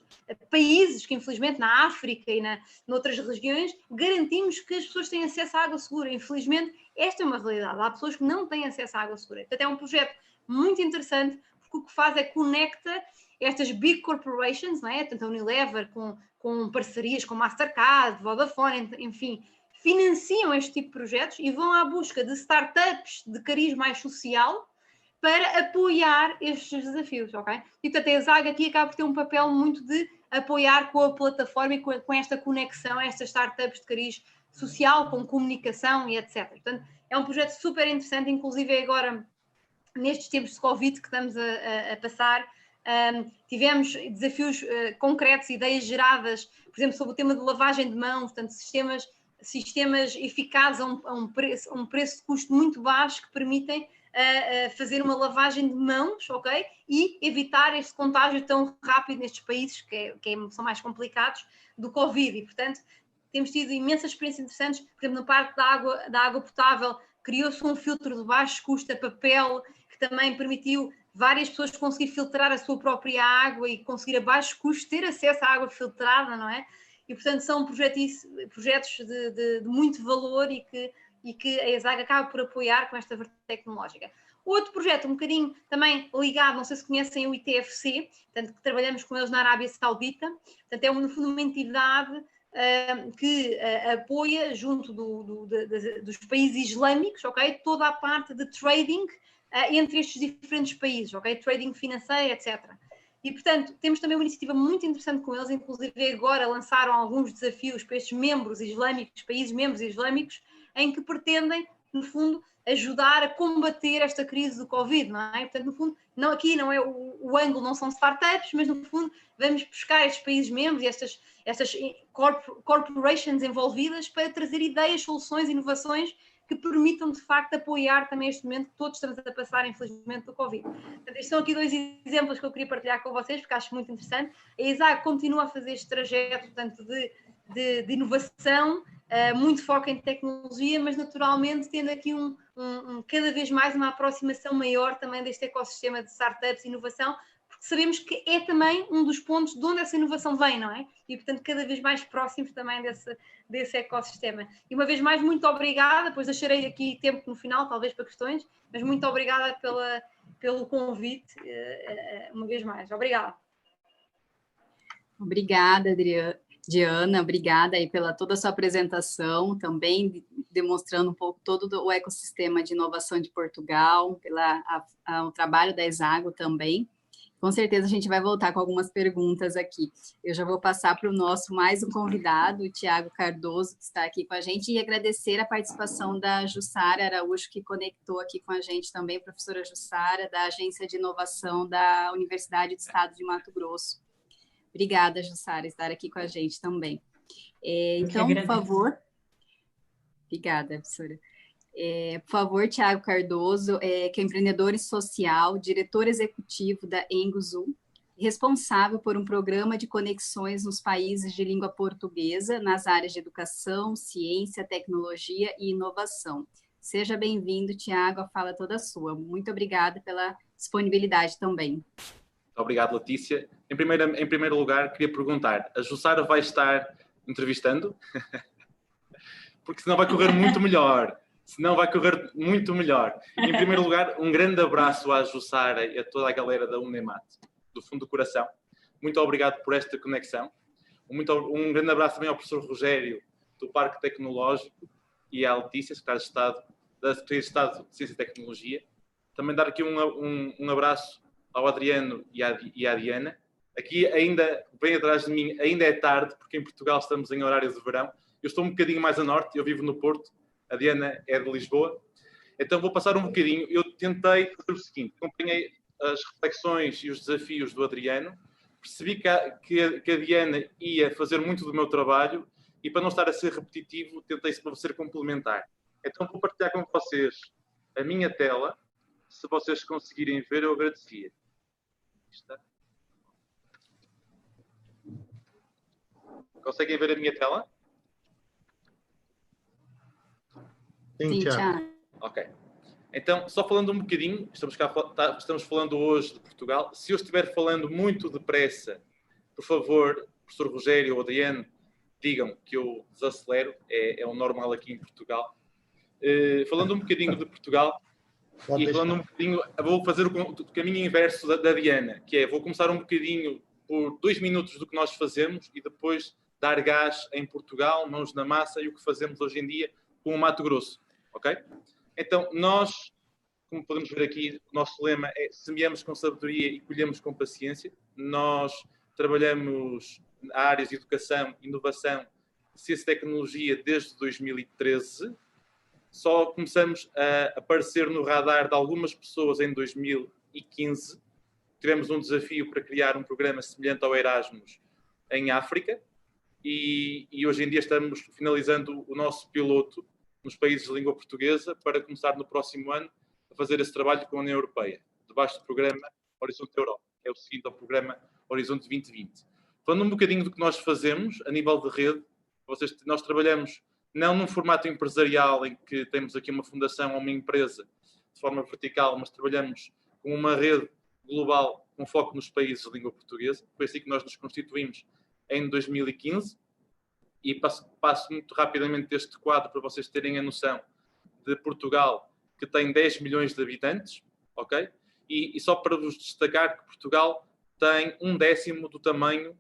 países, que infelizmente na África e noutras regiões, garantimos que as pessoas têm acesso à água segura. Infelizmente, esta é uma realidade. Há pessoas que não têm acesso à água segura. Portanto, é um projeto muito interessante, porque o que faz é conecta estas big corporations, não é? Tanto a Unilever com parcerias com Mastercard, Vodafone, enfim, financiam este tipo de projetos e vão à busca de startups de cariz mais social para apoiar estes desafios, ok? E portanto a ESAG aqui acaba por ter um papel muito de apoiar com a plataforma e com esta conexão a estas startups de cariz social, com comunicação e etc. Portanto, é um projeto super interessante, inclusive agora, nestes tempos de Covid que estamos a passar, tivemos desafios concretos, ideias geradas, por exemplo, sobre o tema de lavagem de mãos, portanto, sistemas eficazes a um preço de custo muito baixo que permitem fazer uma lavagem de mãos, ok? E evitar este contágio tão rápido nestes países que são mais complicados do Covid. E, portanto, temos tido imensas experiências interessantes. Por exemplo, na parte da água potável, criou-se um filtro de baixo custo a papel, que também permitiu várias pessoas conseguir filtrar a sua própria água e conseguir a baixo custo ter acesso à água filtrada, não é? E, portanto, são projetos de muito valor e que a ESAG acaba por apoiar com esta vertente tecnológica. Outro projeto, um bocadinho também ligado, não sei se conhecem o ITFC, portanto, que trabalhamos com eles na Arábia Saudita, portanto, é no fundo uma entidade que apoia, junto dos países islâmicos, ok, toda a parte de trading entre estes diferentes países, ok, trading financeiro, etc. E, portanto, temos também uma iniciativa muito interessante com eles, inclusive agora lançaram alguns desafios para estes membros islâmicos, países membros islâmicos, em que pretendem, no fundo, ajudar a combater esta crise do Covid, não é? Portanto, no fundo, aqui não é o ângulo, não são startups, mas no fundo vamos buscar estes países membros e estas corporations envolvidas para trazer ideias, soluções, inovações que permitam, de facto, apoiar também este momento que todos estamos a passar, infelizmente, do Covid. Portanto, estes são aqui 2 exemplos que eu queria partilhar com vocês, porque acho muito interessante. A ESAG continua a fazer este trajeto, portanto, de inovação, muito foco em tecnologia, mas naturalmente tendo aqui cada vez mais uma aproximação maior também deste ecossistema de startups e inovação, porque sabemos que é também um dos pontos de onde essa inovação vem, não é? E, portanto, cada vez mais próximos também desse ecossistema. E, uma vez mais, muito obrigada, depois deixarei aqui tempo no final, talvez para questões, mas muito obrigada pelo convite, uma vez mais. Obrigada. Obrigada, Diana, obrigada aí pela toda a sua apresentação, também demonstrando um pouco todo o ecossistema de inovação de Portugal, o trabalho da ESAGO também. Com certeza a gente vai voltar com algumas perguntas aqui. Eu já vou passar para o nosso mais um convidado, o Tiago Cardoso, que está aqui com a gente, e agradecer a participação da Jussara Araújo, que conectou aqui com a gente também, professora Jussara, da Agência de Inovação da Universidade do Estado de Mato Grosso. Obrigada, Jussara, estar aqui com a gente também. Então, por favor... Obrigada, professora. Por favor, Tiago Cardoso, que é empreendedor social, diretor executivo da Enguzu, responsável por um programa de conexões nos países de língua portuguesa, nas áreas de educação, ciência, tecnologia e inovação. Seja bem-vindo, Tiago, a fala é toda sua. Muito obrigada pela disponibilidade também. Muito obrigado, Letícia. Em primeiro lugar, queria perguntar, a Jussara vai estar entrevistando? Porque senão vai correr muito melhor. Em primeiro lugar, um grande abraço à Jussara e a toda a galera da Unemat, do fundo do coração. Muito obrigado por esta conexão. Um grande abraço também ao professor Rogério, do Parque Tecnológico, e à Letícia, secretária de Estado da Secretaria de Estado de Ciência e Tecnologia. Também dar aqui um abraço ao Adriano e à Diana. Aqui, ainda bem atrás de mim, ainda é tarde, porque em Portugal estamos em horário de verão. Eu estou um bocadinho mais a norte, eu vivo no Porto. A Diana é de Lisboa, então vou passar um bocadinho. Eu tentei fazer o seguinte, acompanhei as reflexões e os desafios do Adriano, percebi que a Diana ia fazer muito do meu trabalho e, para não estar a ser repetitivo, tentei ser complementar. Então vou partilhar com vocês a minha tela. Se vocês conseguirem ver, eu agradecia. Está. Conseguem ver a minha tela? Sim, Tiago. Ok. Então, só falando um bocadinho, estamos falando hoje de Portugal. Se eu estiver falando muito depressa, por favor, professor Rogério ou Adriano, digam que eu desacelero, é o normal aqui em Portugal. Falando um bocadinho de Portugal, falando um bocadinho, vou fazer o caminho inverso da Diana, que é, vou começar um bocadinho por 2 minutos do que nós fazemos e depois dar gás em Portugal, mãos na massa, e o que fazemos hoje em dia com o Mato Grosso. Ok? Então, nós, como podemos ver aqui, o nosso lema é semeamos com sabedoria e colhemos com paciência. Nós trabalhamos na áreas de educação, inovação, ciência e tecnologia desde 2013. Só começamos a aparecer no radar de algumas pessoas em 2015. Tivemos um desafio para criar um programa semelhante ao Erasmus em África e hoje em dia estamos finalizando o nosso piloto nos países de língua portuguesa para começar no próximo ano a fazer esse trabalho com a União Europeia, debaixo do programa Horizonte Europa, que é o seguinte ao programa Horizonte 2020. Falando um bocadinho do que nós fazemos a nível de rede, nós trabalhamos não num formato empresarial em que temos aqui uma fundação ou uma empresa de forma vertical, mas trabalhamos com uma rede global com foco nos países de língua portuguesa. Foi assim que nós nos constituímos em 2015. E passo muito rapidamente este quadro para vocês terem a noção de Portugal, que tem 10 milhões de habitantes, ok? E só para vos destacar que Portugal tem 1/10 do tamanho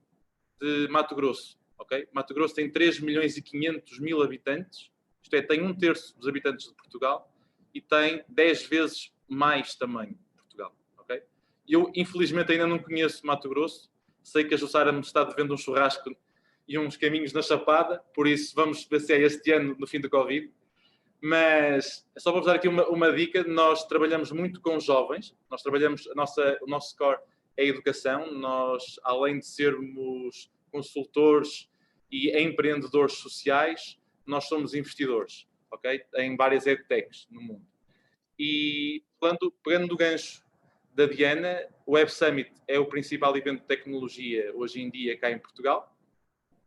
de Mato Grosso, ok? Mato Grosso tem 3 milhões e 500 mil habitantes, isto é, tem 1/3 dos habitantes de Portugal e tem 10 vezes mais tamanho de Portugal, ok? Eu, infelizmente, ainda não conheço Mato Grosso, sei que a Jussara me está devendo um churrasco e uns caminhos na Chapada, por isso vamos ver se é este ano, no fim do Covid. Mas só vou-vos dar aqui uma dica. Nós trabalhamos muito com jovens. Nós trabalhamos, o nosso core é a educação. Nós, além de sermos consultores e empreendedores sociais, nós somos investidores, ok? Em várias edtechs no mundo. E pegando no gancho da Diana, o Web Summit é o principal evento de tecnologia hoje em dia cá em Portugal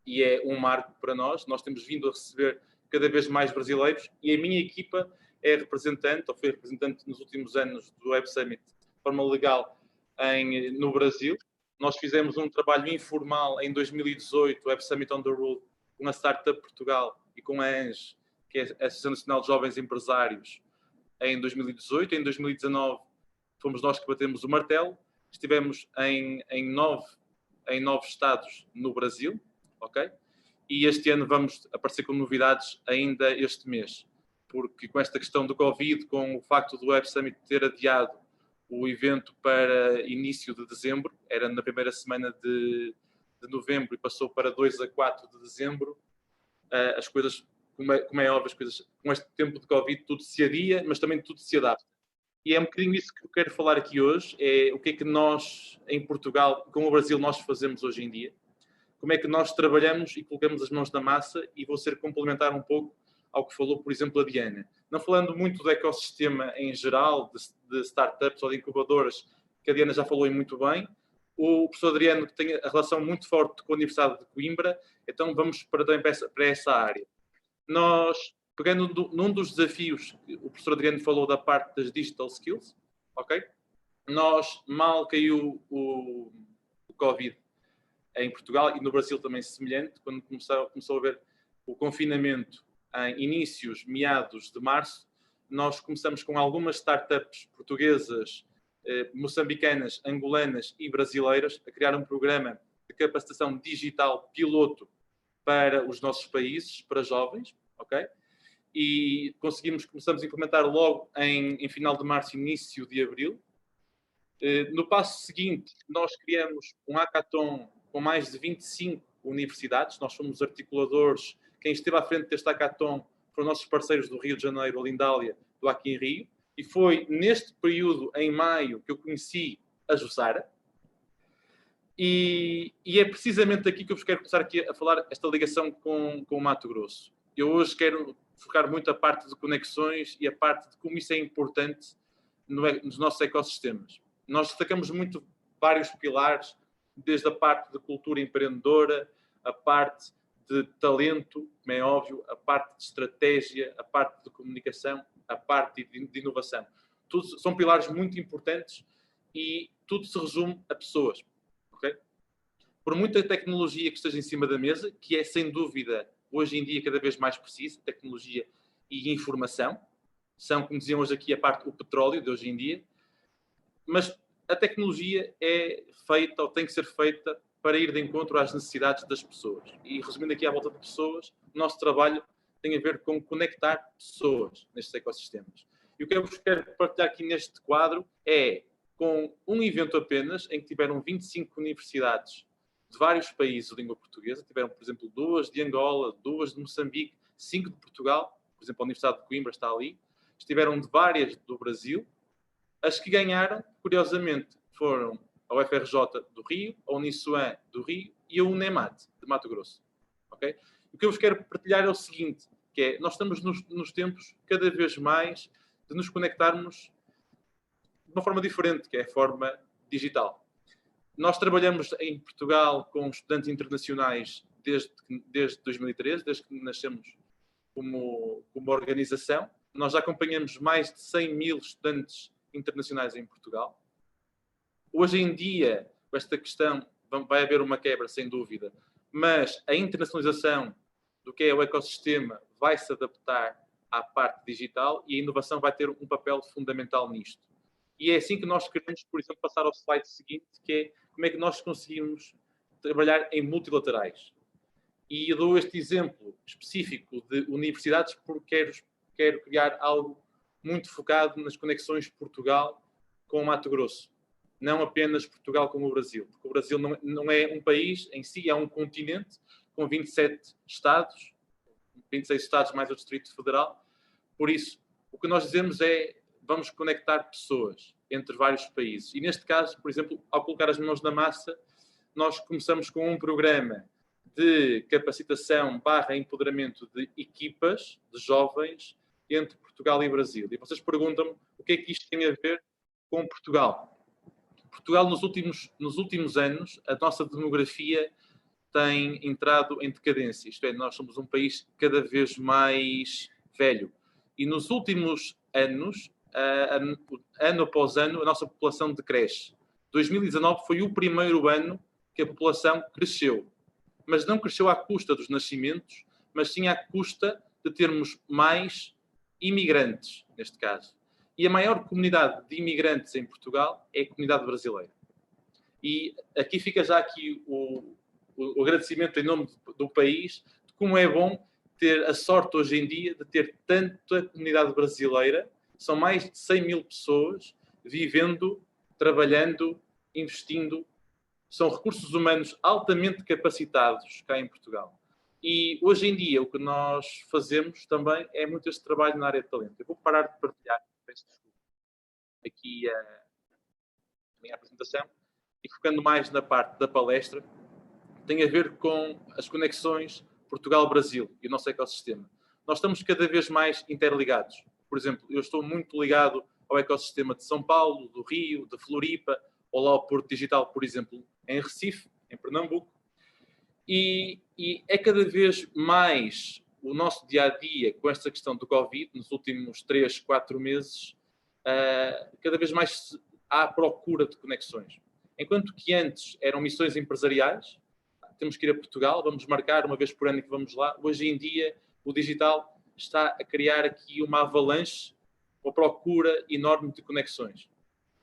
e é um marco para nós. Nós temos vindo a receber cada vez mais brasileiros e a minha equipa é representante, ou foi representante nos últimos anos do Web Summit de forma legal no Brasil. Nós fizemos um trabalho informal em 2018, o Web Summit on the Road, com a Startup Portugal e com a ANGE, que é a Associação Nacional de Jovens Empresários, em 2018. Em 2019 fomos nós que batemos o martelo. Estivemos em 9 estados no Brasil, ok? E este ano vamos aparecer com novidades ainda este mês, porque com esta questão do Covid, com o facto do Web Summit ter adiado o evento para início de dezembro, era na primeira semana de novembro e passou para 2 a 4 de dezembro, as coisas, como é óbvio, as coisas, com este tempo de Covid, tudo se adia, mas também tudo se adapta. E é um bocadinho isso que eu quero falar aqui hoje, é o que é que nós, em Portugal, com o Brasil, nós fazemos hoje em dia. Como é que nós trabalhamos e colocamos as mãos na massa, e vou ser complementar um pouco ao que falou, por exemplo, a Diana. Não falando muito do ecossistema em geral, de startups ou de incubadoras, que a Diana já falou muito bem, o professor Adriano que tem a relação muito forte com a Universidade de Coimbra, então vamos também para essa área. Nós, pegando num dos desafios que o professor Adriano falou da parte das digital skills, ok? Nós, mal caiu o Covid em Portugal e no Brasil também semelhante, quando começou a haver o confinamento em meados de março, nós começamos com algumas startups portuguesas, moçambicanas, angolanas e brasileiras a criar um programa de capacitação digital piloto para os nossos países, para jovens, ok? E começamos a implementar logo em final de março, início de abril. No passo seguinte, nós criamos um hackathon com mais de 25 universidades. Nós fomos articuladores. Quem esteve à frente deste hackathon foram nossos parceiros do Rio de Janeiro, a Lindália, do Aqui em Rio. E foi neste período, em maio, que eu conheci a Jussara. E é precisamente aqui que eu vos quero começar aqui a falar esta ligação com o Mato Grosso. Eu hoje quero focar muito a parte de conexões e a parte de como isso é importante nos nossos ecossistemas. Nós destacamos muito vários pilares, desde a parte de cultura empreendedora, a parte de talento, como é óbvio, a parte de estratégia, a parte de comunicação, a parte de inovação. Tudo são pilares muito importantes e tudo se resume a pessoas. Okay? Por muita tecnologia que esteja em cima da mesa, que é sem dúvida hoje em dia cada vez mais precisa, tecnologia e informação, são, como diziam hoje aqui, o petróleo de hoje em dia, mas a tecnologia é feita ou tem que ser feita para ir de encontro às necessidades das pessoas. E resumindo aqui à volta de pessoas, o nosso trabalho tem a ver com conectar pessoas nestes ecossistemas. E o que eu vos quero partilhar aqui neste quadro é com um evento apenas, em que tiveram 25 universidades de vários países de língua portuguesa. Tiveram, por exemplo, 2 de Angola, 2 de Moçambique, 5 de Portugal. Por exemplo, a Universidade de Coimbra está ali. Estiveram de várias do Brasil. As que ganharam, curiosamente, foram a UFRJ do Rio, a Uniswan do Rio e a UNEMAT de Mato Grosso. Okay? O que eu vos quero partilhar é o seguinte, que é, nós estamos nos tempos cada vez mais de nos conectarmos de uma forma diferente, que é a forma digital. Nós trabalhamos em Portugal com estudantes internacionais desde 2013, desde que nascemos como organização. Nós já acompanhamos mais de 100 mil estudantes internacionais em Portugal. Hoje em dia, com esta questão, vai haver uma quebra, sem dúvida, mas a internacionalização do que é o ecossistema vai se adaptar à parte digital e a inovação vai ter um papel fundamental nisto. E é assim que nós queremos, por exemplo, passar ao slide seguinte, que é como é que nós conseguimos trabalhar em multilaterais. E eu dou este exemplo específico de universidades porque quero criar algo muito focado nas conexões Portugal com o Mato Grosso. Não apenas Portugal com o Brasil. Porque o Brasil não é um país em si, é um continente com 27 estados, 26 estados mais o Distrito Federal. Por isso, o que nós dizemos é, vamos conectar pessoas entre vários países. E neste caso, por exemplo, ao colocar as mãos na massa, nós começamos com um programa de capacitação / empoderamento de equipas de jovens entre Portugal e Brasil. E vocês perguntam-me o que é que isto tem a ver com Portugal. Portugal, nos últimos anos, a nossa demografia tem entrado em decadência. Isto é, nós somos um país cada vez mais velho. E nos últimos anos, ano após ano, a nossa população decresce. 2019 foi o primeiro ano que a população cresceu. Mas não cresceu à custa dos nascimentos, mas sim à custa de termos mais imigrantes, neste caso. E a maior comunidade de imigrantes em Portugal é a comunidade brasileira. E aqui fica já aqui o agradecimento em nome do país, de como é bom ter a sorte hoje em dia de ter tanta comunidade brasileira. São mais de 100 mil pessoas vivendo, trabalhando, investindo. São recursos humanos altamente capacitados cá em Portugal. E hoje em dia o que nós fazemos também é muito este trabalho na área de talento. Eu vou parar de partilhar, peço desculpa, aqui a minha apresentação e focando mais na parte da palestra, tem a ver com as conexões Portugal-Brasil e o nosso ecossistema. Nós estamos cada vez mais interligados. Por exemplo, eu estou muito ligado ao ecossistema de São Paulo, do Rio, de Floripa, ou lá ao Porto Digital, por exemplo, em Recife, em Pernambuco. E é cada vez mais o nosso dia-a-dia com esta questão do Covid, nos últimos 3, 4 meses, cada vez mais há procura de conexões. Enquanto que antes eram missões empresariais, temos que ir a Portugal, vamos marcar uma vez por ano que vamos lá. Hoje em dia, o digital está a criar aqui uma avalanche, uma procura enorme de conexões.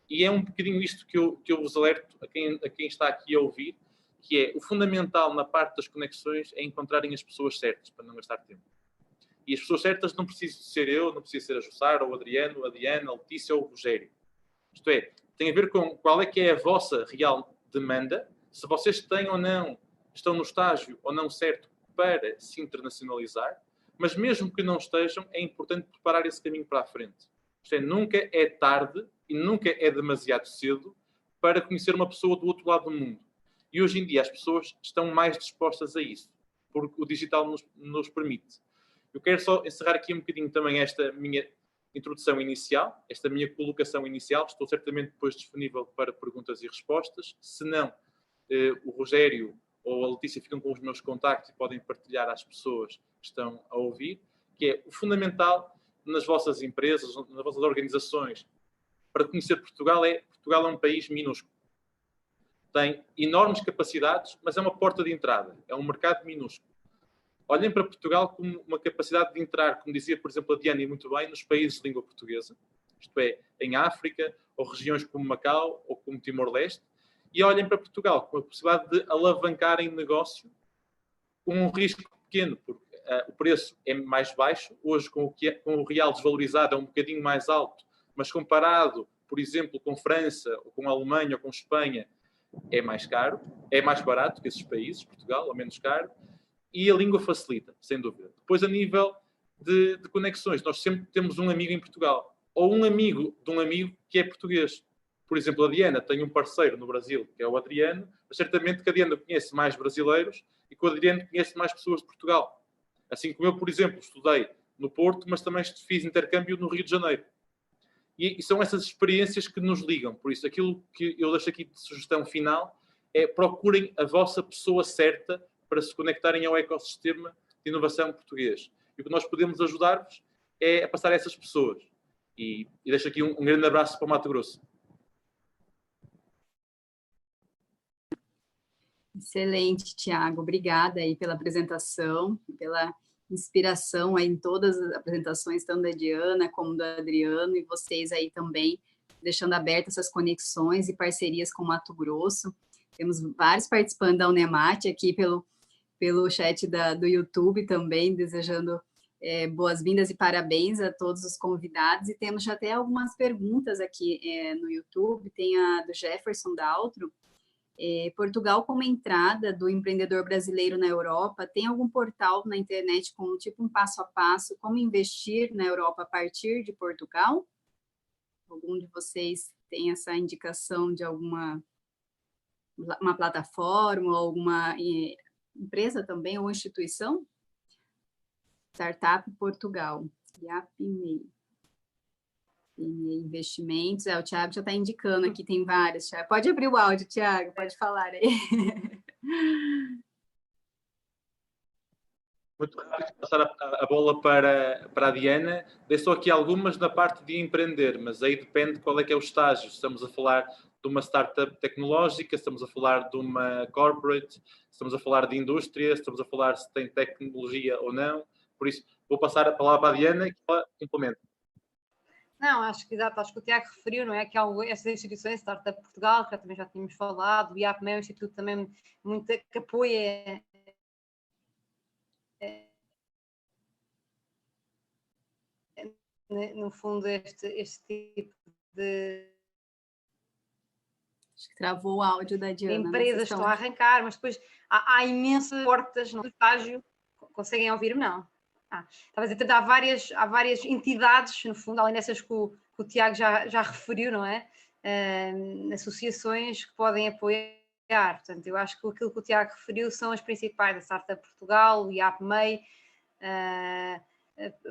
E é um bocadinho isto que eu vos alerto a quem está aqui a ouvir, que é o fundamental na parte das conexões é encontrarem as pessoas certas, para não gastar tempo. E as pessoas certas não precisam ser eu, não precisa ser a Jussara, ou o Adriano, a Diana, a Letícia ou o Rogério. Isto é, tem a ver com qual é que é a vossa real demanda, se vocês têm ou não, estão no estágio ou não certo para se internacionalizar, mas mesmo que não estejam, é importante preparar esse caminho para a frente. Isto é, nunca é tarde e nunca é demasiado cedo para conhecer uma pessoa do outro lado do mundo. E hoje em dia as pessoas estão mais dispostas a isso, porque o digital nos permite. Eu quero só encerrar aqui um bocadinho também esta minha introdução inicial, esta minha colocação inicial. Estou certamente depois disponível para perguntas e respostas. Se não, o Rogério ou a Letícia ficam com os meus contactos e podem partilhar às pessoas que estão a ouvir, que é o fundamental nas vossas empresas, nas vossas organizações, para conhecer Portugal é um país minúsculo. Tem enormes capacidades, mas é uma porta de entrada, é um mercado minúsculo. Olhem para Portugal como uma capacidade de entrar, como dizia, por exemplo, a Diana, muito bem, nos países de língua portuguesa, isto é, em África, ou regiões como Macau, ou como Timor-Leste, e olhem para Portugal com a possibilidade de alavancarem negócio com um risco pequeno, porque o preço é mais baixo. Hoje, com o real desvalorizado, é um bocadinho mais alto, mas comparado, por exemplo, com França, ou com a Alemanha, ou com Espanha, é mais caro, é mais barato que esses países, Portugal, ou menos caro, e a língua facilita, sem dúvida. Depois, a nível de conexões, nós sempre temos um amigo em Portugal, ou um amigo de um amigo que é português. Por exemplo, a Diana tem um parceiro no Brasil, que é o Adriano, mas certamente que a Diana conhece mais brasileiros e que o Adriano conhece mais pessoas de Portugal. Assim como eu, por exemplo, estudei no Porto, mas também fiz intercâmbio no Rio de Janeiro. E são essas experiências que nos ligam. Por isso, aquilo que eu deixo aqui de sugestão final é procurem a vossa pessoa certa para se conectarem ao ecossistema de inovação português. E o que nós podemos ajudar-vos é a passar a essas pessoas. E deixo aqui um grande abraço para o Mato Grosso. Excelente, Tiago. Obrigada aí pela apresentação, pela inspiração aí em todas as apresentações, tanto da Diana como do Adriano, e vocês aí também, deixando abertas essas conexões e parcerias com o Mato Grosso. Temos vários participantes da Unemate aqui pelo chat do YouTube também, desejando boas-vindas e parabéns a todos os convidados. E temos já até algumas perguntas aqui no YouTube. Tem a do Jefferson Daltro, Portugal, como entrada do empreendedor brasileiro na Europa, tem algum portal na internet com tipo um passo a passo, como investir na Europa a partir de Portugal? Algum de vocês tem essa indicação de alguma uma plataforma, ou alguma empresa também, ou instituição? Startup Portugal, Yapmei. Investimentos, o Thiago já está indicando aqui, tem vários. Thiago. Pode abrir o áudio, Thiago, pode falar aí. Muito rápido, passar a bola para a Diana. Dei só aqui algumas na parte de empreender, mas aí depende qual é que é o estágio. Estamos a falar de uma startup tecnológica, estamos a falar de uma corporate, estamos a falar de indústria, estamos a falar se tem tecnologia ou não. Por isso, vou passar a palavra para a Diana e que ela complementa. Não, acho que o Tiago referiu, não é? Que há essas instituições, Startup Portugal, que também já tínhamos falado, o IAPME é um instituto também muito que apoia no fundo este tipo de acho que travou o áudio da Diana. Empresas estão a arrancar, mas depois há imensas portas no estágio. Conseguem ouvir-me? Não. Estava a dizer, há várias entidades, no fundo, além dessas que o Tiago já referiu, não é? Associações que podem apoiar. Portanto, eu acho que aquilo que o Tiago referiu são as principais, a Startup Portugal, o IAPMEI, a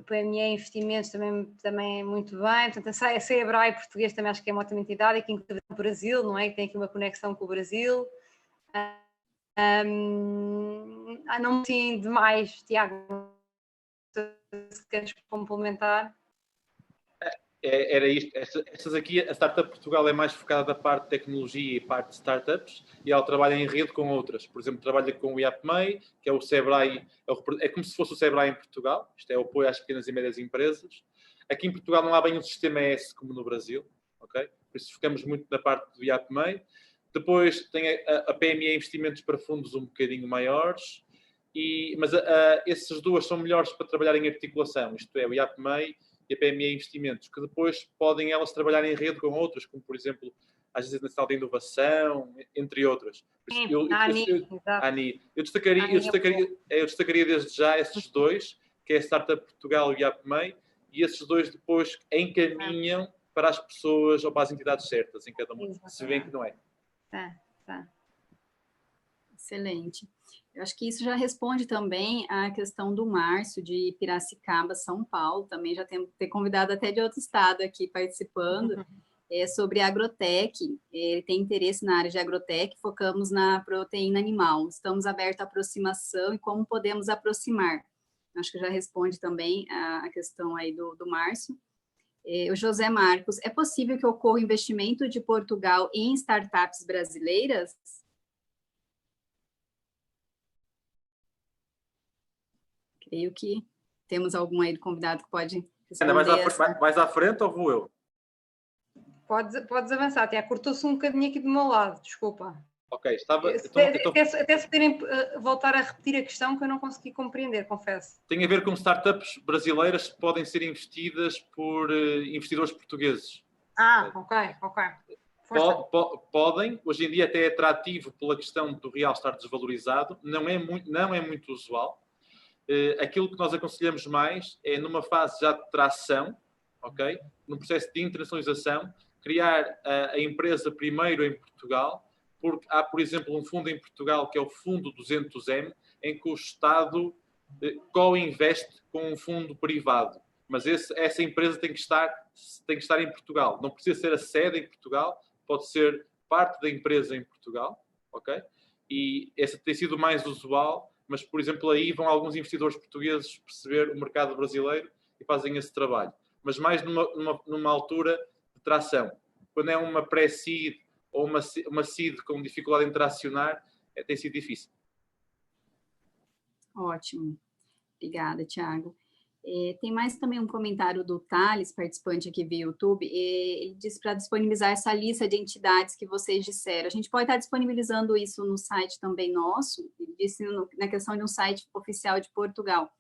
PME Investimentos também é muito bem. Portanto, a Sebrae português também acho que é uma ótima entidade, e que inclui o Brasil, não é? Que tem aqui uma conexão com o Brasil. Não me demais, Tiago, se queres complementar. Era isto. Estas aqui, a Startup Portugal é mais focada da parte de tecnologia e parte de startups, e ela trabalha em rede com outras. Por exemplo, trabalha com o IAPMEI, que é o Sebrae, é como se fosse o Sebrae em Portugal. Isto é o apoio às pequenas e médias empresas. Aqui em Portugal não há bem um sistema ES como no Brasil, ok? Por isso ficamos muito na parte do IAPMEI. Depois tem a PME Investimentos para fundos um bocadinho maiores, mas essas duas são melhores para trabalhar em articulação, isto é, o IAPMEI e a PME Investimentos, que depois podem elas trabalhar em rede com outras, como por exemplo a Agência Nacional de Inovação, entre outras. Eu destacaria desde já esses dois, que é a Startup Portugal e o IAPMEI, e esses dois depois encaminham para as pessoas ou para as entidades certas, em cada um, se bem que não é. Tá. Excelente. Eu acho que isso já responde também à questão do Márcio, de Piracicaba, São Paulo, também já tem convidado até de outro estado aqui participando, sobre agrotech. Ele tem interesse na área de agrotech, focamos na proteína animal. Estamos abertos à aproximação e como podemos aproximar. Acho que já responde também a questão aí do Márcio. O José Marcos, é possível que ocorra investimento de Portugal em startups brasileiras? Creio que temos algum aí do convidado que pode responder. Mais à frente ou vou eu? Podes avançar, até cortou-se um bocadinho aqui do meu lado, desculpa. Ok, estava... Até se poderem voltar a repetir a questão, que eu não consegui compreender, confesso. Tem a ver com startups brasileiras que podem ser investidas por investidores portugueses. Ok. Podem, hoje em dia até é atrativo pela questão do real estar desvalorizado, não é muito usual. Aquilo que nós aconselhamos mais é, numa fase já de tração, ok? Num processo de internacionalização, criar a empresa primeiro em Portugal, porque há, por exemplo, um fundo em Portugal que é o Fundo 200M, em que o Estado co-investe com um fundo privado. Mas essa empresa tem que estar em Portugal. Não precisa ser a sede em Portugal, pode ser parte da empresa em Portugal, ok? E essa tem sido mais usual, mas, por exemplo, aí vão alguns investidores portugueses perceber o mercado brasileiro e fazem esse trabalho. Mas mais numa altura de tração. Quando é uma pré-seed ou uma seed com dificuldade em tracionar, tem sido difícil. Ótimo. Obrigada, Thiago. Tem mais também um comentário do Thales, participante aqui via YouTube. Ele disse para disponibilizar essa lista de entidades que vocês disseram. A gente pode estar disponibilizando isso no site também nosso, ele disse na questão de um site oficial de Portugal.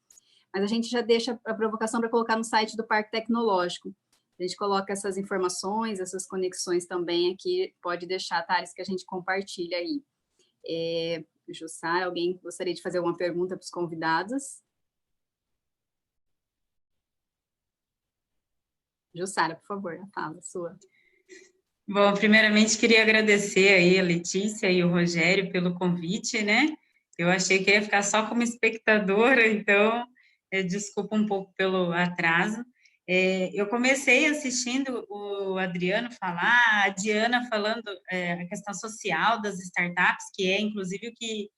Mas a gente já deixa a provocação para colocar no site do Parque Tecnológico. A gente coloca essas informações, essas conexões também aqui, pode deixar, Thales, que a gente compartilha aí. Jussara, alguém gostaria de fazer alguma pergunta para os convidados? Jussara, por favor, fala, sua. Bom, primeiramente queria agradecer aí a Letícia e o Rogério pelo convite, né? Eu achei que ia ficar só como espectadora, então desculpa um pouco pelo atraso. Eu comecei assistindo o Adriano falar, a Diana falando a questão social das startups, que é inclusive o que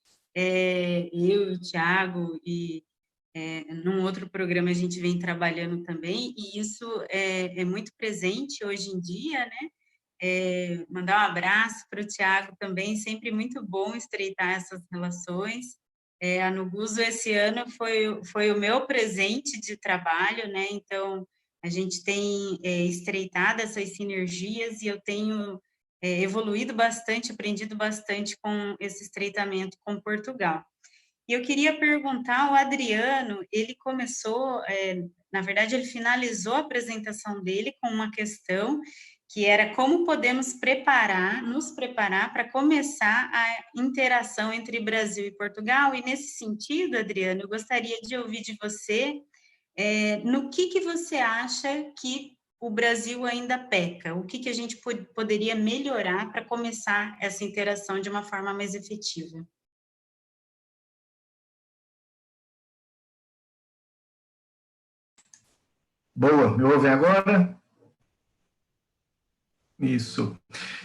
eu, o Thiago e num outro programa a gente vem trabalhando também, e isso é muito presente hoje em dia, né? Mandar um abraço para o Thiago também, sempre muito bom estreitar essas relações. A Nuguso esse ano foi o meu presente de trabalho, né? Então, a gente tem estreitado essas sinergias e eu tenho evoluído bastante, aprendido bastante com esse estreitamento com Portugal. E eu queria perguntar, o Adriano, ele começou, na verdade, ele finalizou a apresentação dele com uma questão que era como podemos nos preparar para começar a interação entre Brasil e Portugal. E nesse sentido, Adriano, eu gostaria de ouvir de você no que você acha que o Brasil ainda peca, o que a gente poderia melhorar para começar essa interação de uma forma mais efetiva. Boa, me ouvem agora? Isso.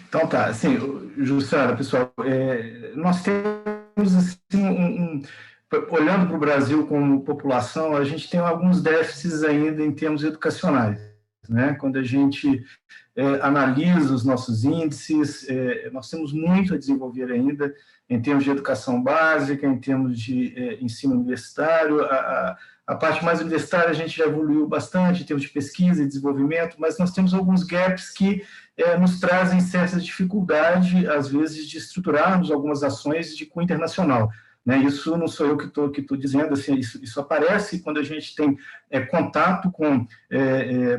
Então tá, assim, Jussara, pessoal, nós temos, assim, olhando para o Brasil como população, a gente tem alguns déficits ainda em termos educacionais, né? Quando a gente analisa os nossos índices, nós temos muito a desenvolver ainda em termos de educação básica, em termos de ensino universitário. A parte mais universitária a gente já evoluiu bastante em termos de pesquisa e desenvolvimento, mas nós temos alguns gaps que nos trazem certa dificuldade, às vezes, de estruturarmos algumas ações de cunho internacional. Né? Isso não sou eu que estou dizendo, assim, isso aparece quando a gente tem contato com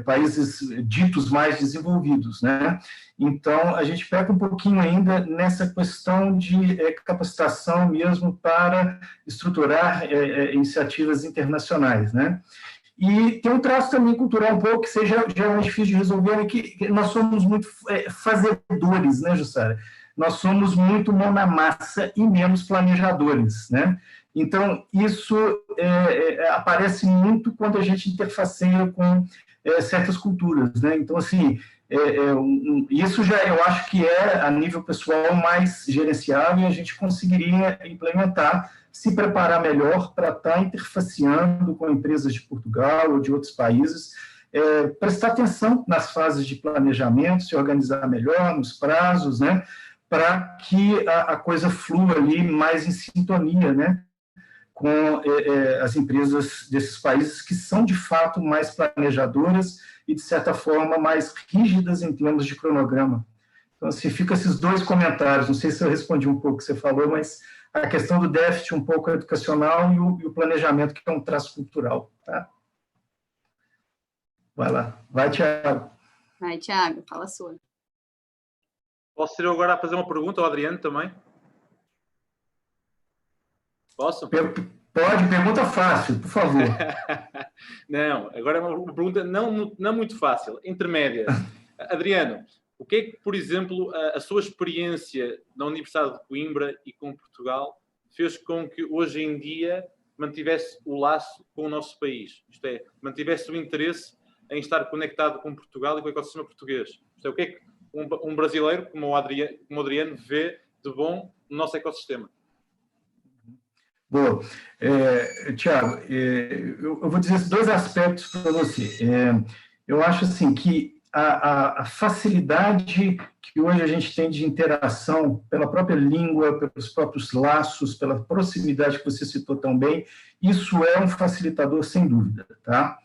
países ditos mais desenvolvidos. Né? Então, a gente peca um pouquinho ainda nessa questão de capacitação mesmo para estruturar iniciativas internacionais. Né? E tem um traço também cultural um pouco que seja já mais difícil de resolver, que nós somos muito fazedores, né, Jussara? Nós somos muito mão na massa e menos planejadores, né? Então, isso aparece muito quando a gente interfaceia com certas culturas, né? Então, assim, isso já eu acho que a nível pessoal, mais gerenciável e a gente conseguiria implementar, se preparar melhor para estar interfaceando com empresas de Portugal ou de outros países, prestar atenção nas fases de planejamento, se organizar melhor, nos prazos, né? Para que a coisa flua ali mais em sintonia, né? Com as empresas desses países que são, de fato, mais planejadoras e, de certa forma, mais rígidas em termos de cronograma. Então, assim, fica esses dois comentários. Não sei se eu respondi um pouco o que você falou, mas a questão do déficit um pouco educacional e o planejamento, que é um traço cultural. Tá? Vai lá. Vai, Thiago. Vai, Thiago, fala a sua. Posso ser eu agora a fazer uma pergunta ao Adriano também? Posso? Pode, pergunta fácil, por favor. Não, agora é uma pergunta não muito fácil, intermédia. Adriano, o que é que, por exemplo, a sua experiência na Universidade de Coimbra e com Portugal fez com que hoje em dia mantivesse o laço com o nosso país? Isto é, mantivesse o interesse em estar conectado com Portugal e com o ecossistema português? Isto é, o que é que um brasileiro como o Adriano vê de bom no nosso ecossistema? Boa. Thiago, eu vou dizer dois aspectos para você. Eu acho assim que a facilidade que hoje a gente tem de interação pela própria língua, pelos próprios laços, pela proximidade que você citou tão bem, isso é um facilitador sem dúvida, tá?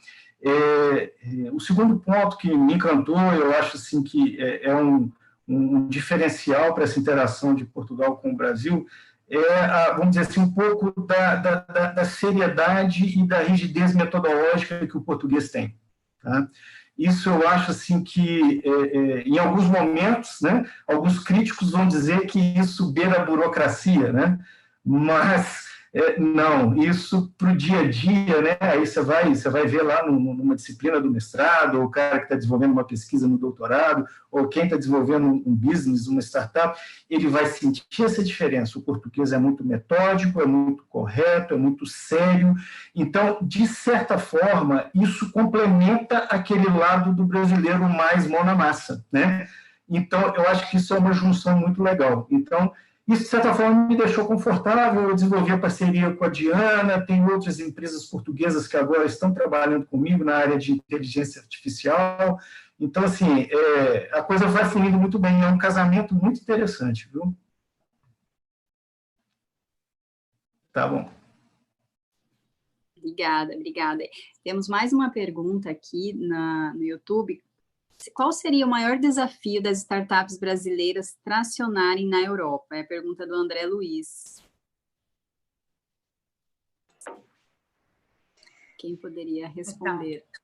O segundo ponto que me encantou, eu acho assim que é um diferencial para essa interação de Portugal com o Brasil, vamos dizer assim, um pouco da seriedade e da rigidez metodológica que o português tem. Tá? Isso eu acho assim que, em alguns momentos, né, alguns críticos vão dizer que isso beira a burocracia, né? Mas não, isso para o dia a dia, né? Aí você vai ver lá numa disciplina do mestrado, ou o cara que está desenvolvendo uma pesquisa no doutorado, ou quem está desenvolvendo um business, uma startup, ele vai sentir essa diferença. O português é muito metódico, é muito correto, é muito sério. Então, de certa forma, isso complementa aquele lado do brasileiro mais mão na massa, né? Então, eu acho que isso é uma junção muito legal. Então, isso, de certa forma, me deixou confortável. Eu desenvolvi a parceria com a Diana, tem outras empresas portuguesas que agora estão trabalhando comigo na área de inteligência artificial. Então, assim, a coisa vai fluindo muito bem. É um casamento muito interessante, viu? Tá bom. Obrigada, obrigada. Temos mais uma pergunta aqui no YouTube. Qual seria o maior desafio das startups brasileiras tracionarem na Europa? É a pergunta do André Luiz. Quem poderia responder? Então,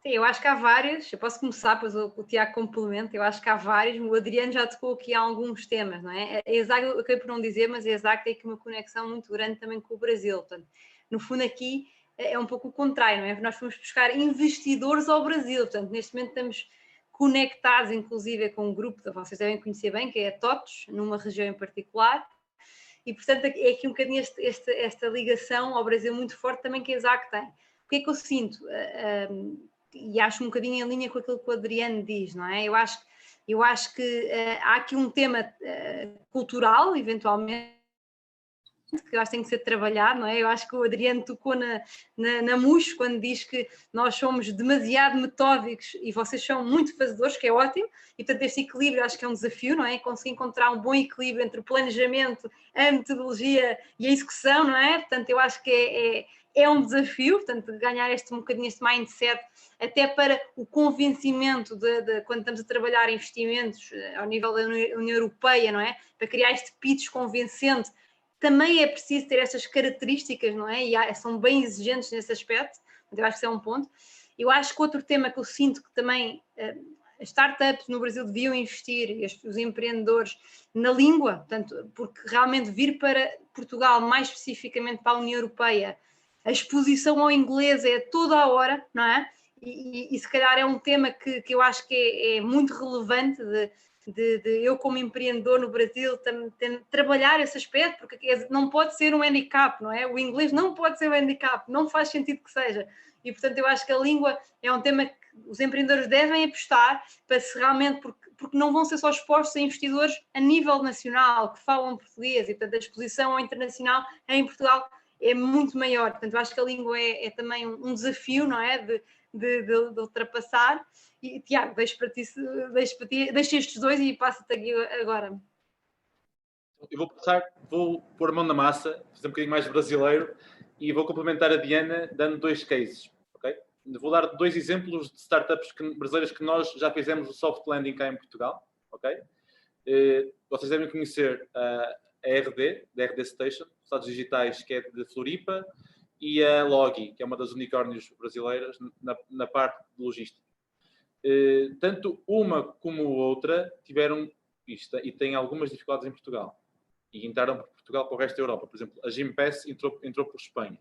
sim, eu acho que há várias. Eu posso começar, pois o Tiago complementa. Eu acho que há várias. O Adriano já tocou aqui a alguns temas, não é? A ESAG, eu acabei por não dizer, mas a ESAG tem aqui uma conexão muito grande também com o Brasil. Portanto, no fundo, aqui é um pouco o contrário, não é? Nós fomos buscar investidores ao Brasil. Portanto, neste momento estamos conectados, inclusive, com um grupo que vocês devem conhecer bem, que é a TOTOS, numa região em particular, e, portanto, é aqui um bocadinho esta ligação ao Brasil muito forte também que a ESAC tem. O que é que eu sinto? E acho um bocadinho em linha com aquilo que o Adriano diz, não é? Eu acho que há aqui um tema cultural, eventualmente, que eu acho que tem que ser trabalhado, não é? Eu acho que o Adriano tocou na mousse quando diz que nós somos demasiado metódicos e vocês são muito fazedores, que é ótimo, e portanto este equilíbrio acho que é um desafio, não é? Conseguir encontrar um bom equilíbrio entre o planejamento, a metodologia e a execução, não é? Portanto, eu acho que é um desafio, portanto, ganhar um bocadinho este mindset, até para o convencimento de quando estamos a trabalhar investimentos ao nível da União Europeia, não é? Para criar este pitch convencente, também é preciso ter essas características, não é? E são bem exigentes nesse aspecto, eu acho que isso é um ponto. Eu acho que outro tema que eu sinto que também as startups no Brasil deviam investir, os empreendedores, na língua, portanto, porque realmente vir para Portugal, mais especificamente para a União Europeia, a exposição ao inglês é toda a hora, não é? E se calhar é um tema que eu acho que é muito relevante de eu, como empreendedor no Brasil, trabalhar esse aspecto, porque não pode ser um handicap, não é? O inglês não pode ser um handicap, não faz sentido que seja. E, portanto, eu acho que a língua é um tema que os empreendedores devem apostar para se realmente, porque não vão ser só expostos a investidores a nível nacional, que falam português, e, portanto, a exposição ao internacional em Portugal é muito maior. Portanto, eu acho que a língua é também um desafio, não é? De ultrapassar. E, Tiago, deixo estes dois e passo-te aqui agora. Eu vou pôr a mão na massa, fazer um bocadinho mais brasileiro, e vou complementar a Diana dando 2 cases. Okay? Vou dar 2 exemplos de startups brasileiras que nós já fizemos o soft landing cá em Portugal. Okay? Vocês devem conhecer a RD, da RD Station, Estados Digitais, que é de Floripa, e a Logi, que é uma das unicórnios brasileiras na parte de logística. Tanto uma como outra tiveram isto e têm algumas dificuldades em Portugal e entraram por Portugal para o resto da Europa. Por exemplo, a Gimpass entrou por Espanha.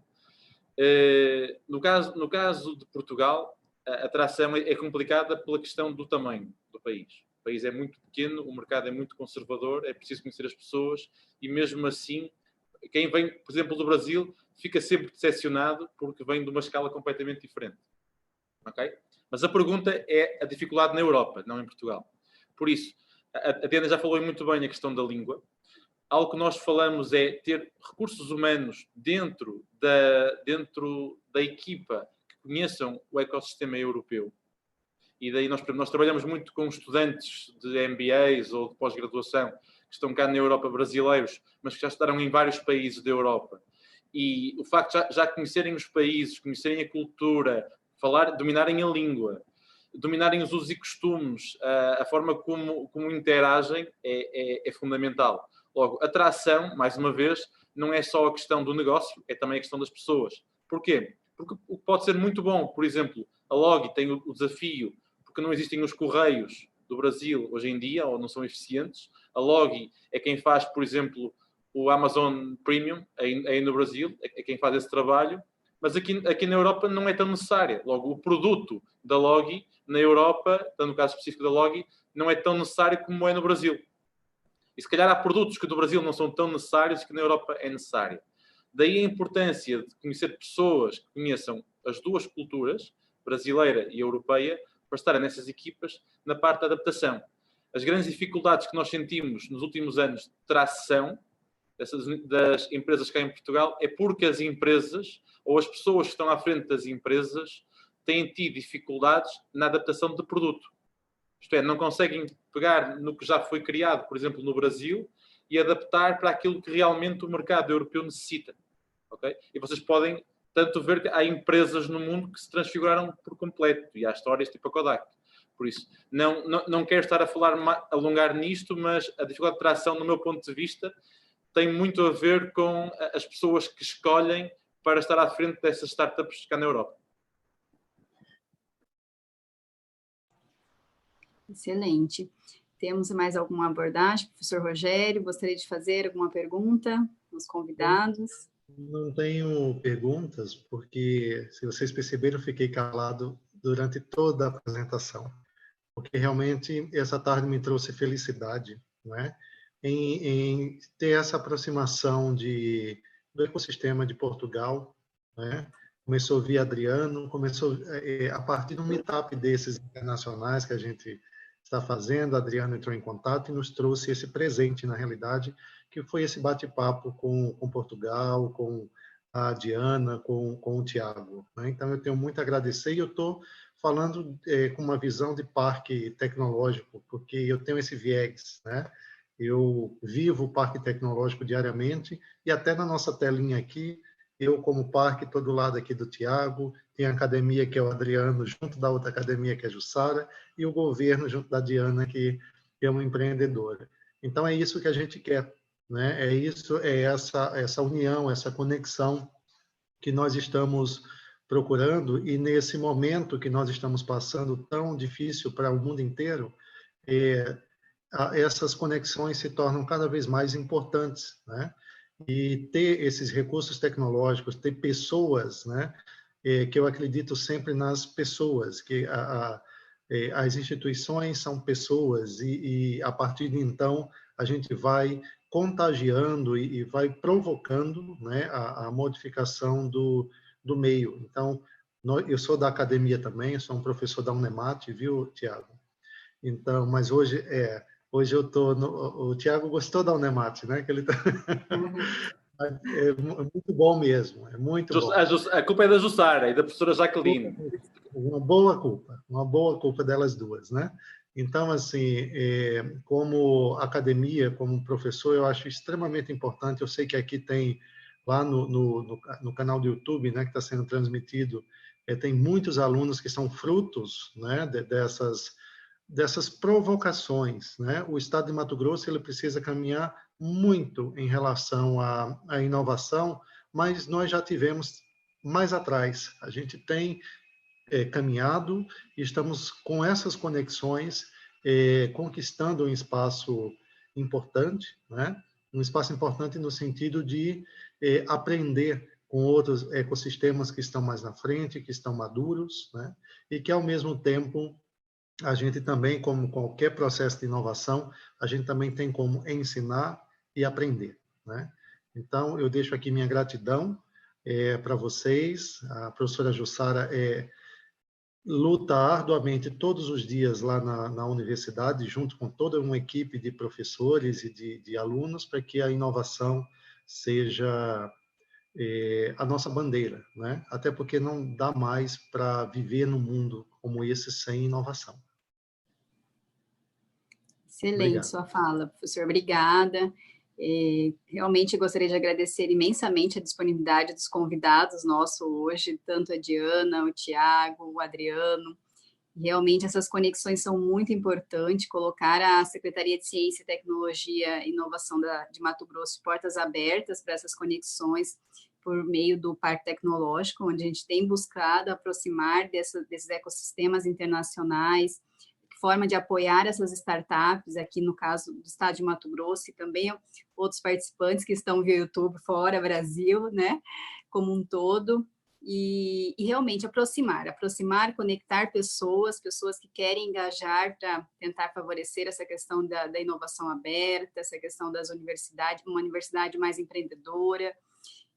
No caso de Portugal, a atração é complicada pela questão do tamanho do país. O país é muito pequeno, o mercado é muito conservador, é preciso conhecer as pessoas e mesmo assim, quem vem, por exemplo, do Brasil, fica sempre decepcionado porque vem de uma escala completamente diferente. Ok? Mas a pergunta é a dificuldade na Europa, não em Portugal. Por isso, a Diana já falou muito bem a questão da língua. Algo que nós falamos é ter recursos humanos dentro da equipa que conheçam o ecossistema europeu. E daí nós trabalhamos muito com estudantes de MBAs ou de pós-graduação que estão cá na Europa, brasileiros, mas que já estudaram em vários países da Europa. E o facto de já conhecerem os países, conhecerem a cultura, dominarem a língua, dominarem os usos e costumes, a forma como interagem é fundamental. Logo, atração, mais uma vez, não é só a questão do negócio, é também a questão das pessoas. Porquê? Porque o que pode ser muito bom, por exemplo, a Logi tem o desafio porque não existem os correios do Brasil hoje em dia, ou não são eficientes. A Logi é quem faz, por exemplo, o Amazon Premium, aí no Brasil, é quem faz esse trabalho, mas aqui na Europa não é tão necessária. Logo, o produto da Logi na Europa, no caso específico da Logi, não é tão necessário como é no Brasil. E se calhar há produtos que no Brasil não são tão necessários que na Europa é necessário. Daí a importância de conhecer pessoas que conheçam as duas culturas, brasileira e europeia, para estarem nessas equipas na parte da adaptação. As grandes dificuldades que nós sentimos nos últimos anos de tração das empresas cá em Portugal é porque as empresas ou as pessoas que estão à frente das empresas têm tido dificuldades na adaptação de produto. Isto é, não conseguem pegar no que já foi criado, por exemplo, no Brasil, e adaptar para aquilo que realmente o mercado europeu necessita. Okay? E vocês podem tanto ver que há empresas no mundo que se transfiguraram por completo, e há histórias tipo a Kodak. Por isso, não quero estar a alongar nisto, mas a dificuldade de tração, no meu ponto de vista, tem muito a ver com as pessoas que escolhem para estar à frente dessas startups cá na Europa. Excelente. Temos mais alguma abordagem? Professor Rogério, gostaria de fazer alguma pergunta aos convidados? Não tenho perguntas, porque, se vocês perceberam, eu fiquei calado durante toda a apresentação, porque realmente essa tarde me trouxe felicidade, não é? Em ter essa aproximação do ecossistema de Portugal, né? Começou via Adriano, começou a partir de um meetup desses internacionais que a gente está fazendo. Adriano entrou em contato e nos trouxe esse presente, na realidade, que foi esse bate-papo com Portugal, com a Diana, com o Tiago, né? Então, eu tenho muito a agradecer, e eu estou falando com uma visão de parque tecnológico, porque eu tenho esse viés, né? Eu vivo o parque tecnológico diariamente, e até na nossa telinha aqui, eu como parque, estou do lado aqui do Tiago, tem a academia, que é o Adriano, junto da outra academia, que é a Jussara, e o governo, junto da Diana, que é uma empreendedora. Então, é isso que a gente quer, né? É essa união, essa conexão que nós estamos procurando, e nesse momento que nós estamos passando tão difícil para o mundo inteiro, essas conexões se tornam cada vez mais importantes, né? E ter esses recursos tecnológicos, ter pessoas, né? Que eu acredito sempre nas pessoas, que as instituições são pessoas, e a partir de então a gente vai contagiando e vai provocando, né, a modificação do meio. Então, eu sou da academia também, eu sou um professor da Unemat, viu, Tiago? Então, mas hoje eu estou... O Tiago gostou da Unemat, né? Que ele tá... É muito bom mesmo, é muito bom. A culpa é da Jussara e da professora Jacqueline. Uma boa culpa delas duas, né? Então, assim, como academia, como professor, eu acho extremamente importante. Eu sei que aqui tem, lá no canal do YouTube, né, que está sendo transmitido, tem muitos alunos que são frutos, né, dessas provocações, né? O Estado de Mato Grosso, ele precisa caminhar muito em relação à inovação, mas nós já tivemos mais atrás. A gente tem caminhado e estamos com essas conexões conquistando um espaço importante, né? Um espaço importante no sentido de aprender com outros ecossistemas que estão mais na frente, que estão maduros, né? E que, ao mesmo tempo, a gente também, como qualquer processo de inovação, a gente também tem como ensinar e aprender, né? Então, eu deixo aqui minha gratidão para vocês. A professora Jussara luta arduamente todos os dias lá na universidade, junto com toda uma equipe de professores e de alunos, para que a inovação seja a nossa bandeira, né? Até porque não dá mais para viver num mundo como esse sem inovação. Excelente. Obrigado. Sua fala, professor. Obrigada. Realmente gostaria de agradecer imensamente a disponibilidade dos convidados nossos hoje, tanto a Diana, o Tiago, o Adriano. Realmente essas conexões são muito importantes, colocar a Secretaria de Ciência, Tecnologia e Inovação de Mato Grosso portas abertas para essas conexões, por meio do Parque Tecnológico, onde a gente tem buscado aproximar desses ecossistemas internacionais, forma de apoiar essas startups, aqui no caso do estado de Mato Grosso, e também outros participantes que estão via YouTube fora Brasil, né, como um todo, e realmente aproximar, conectar pessoas que querem engajar para tentar favorecer essa questão da inovação aberta, essa questão das universidades, uma universidade mais empreendedora,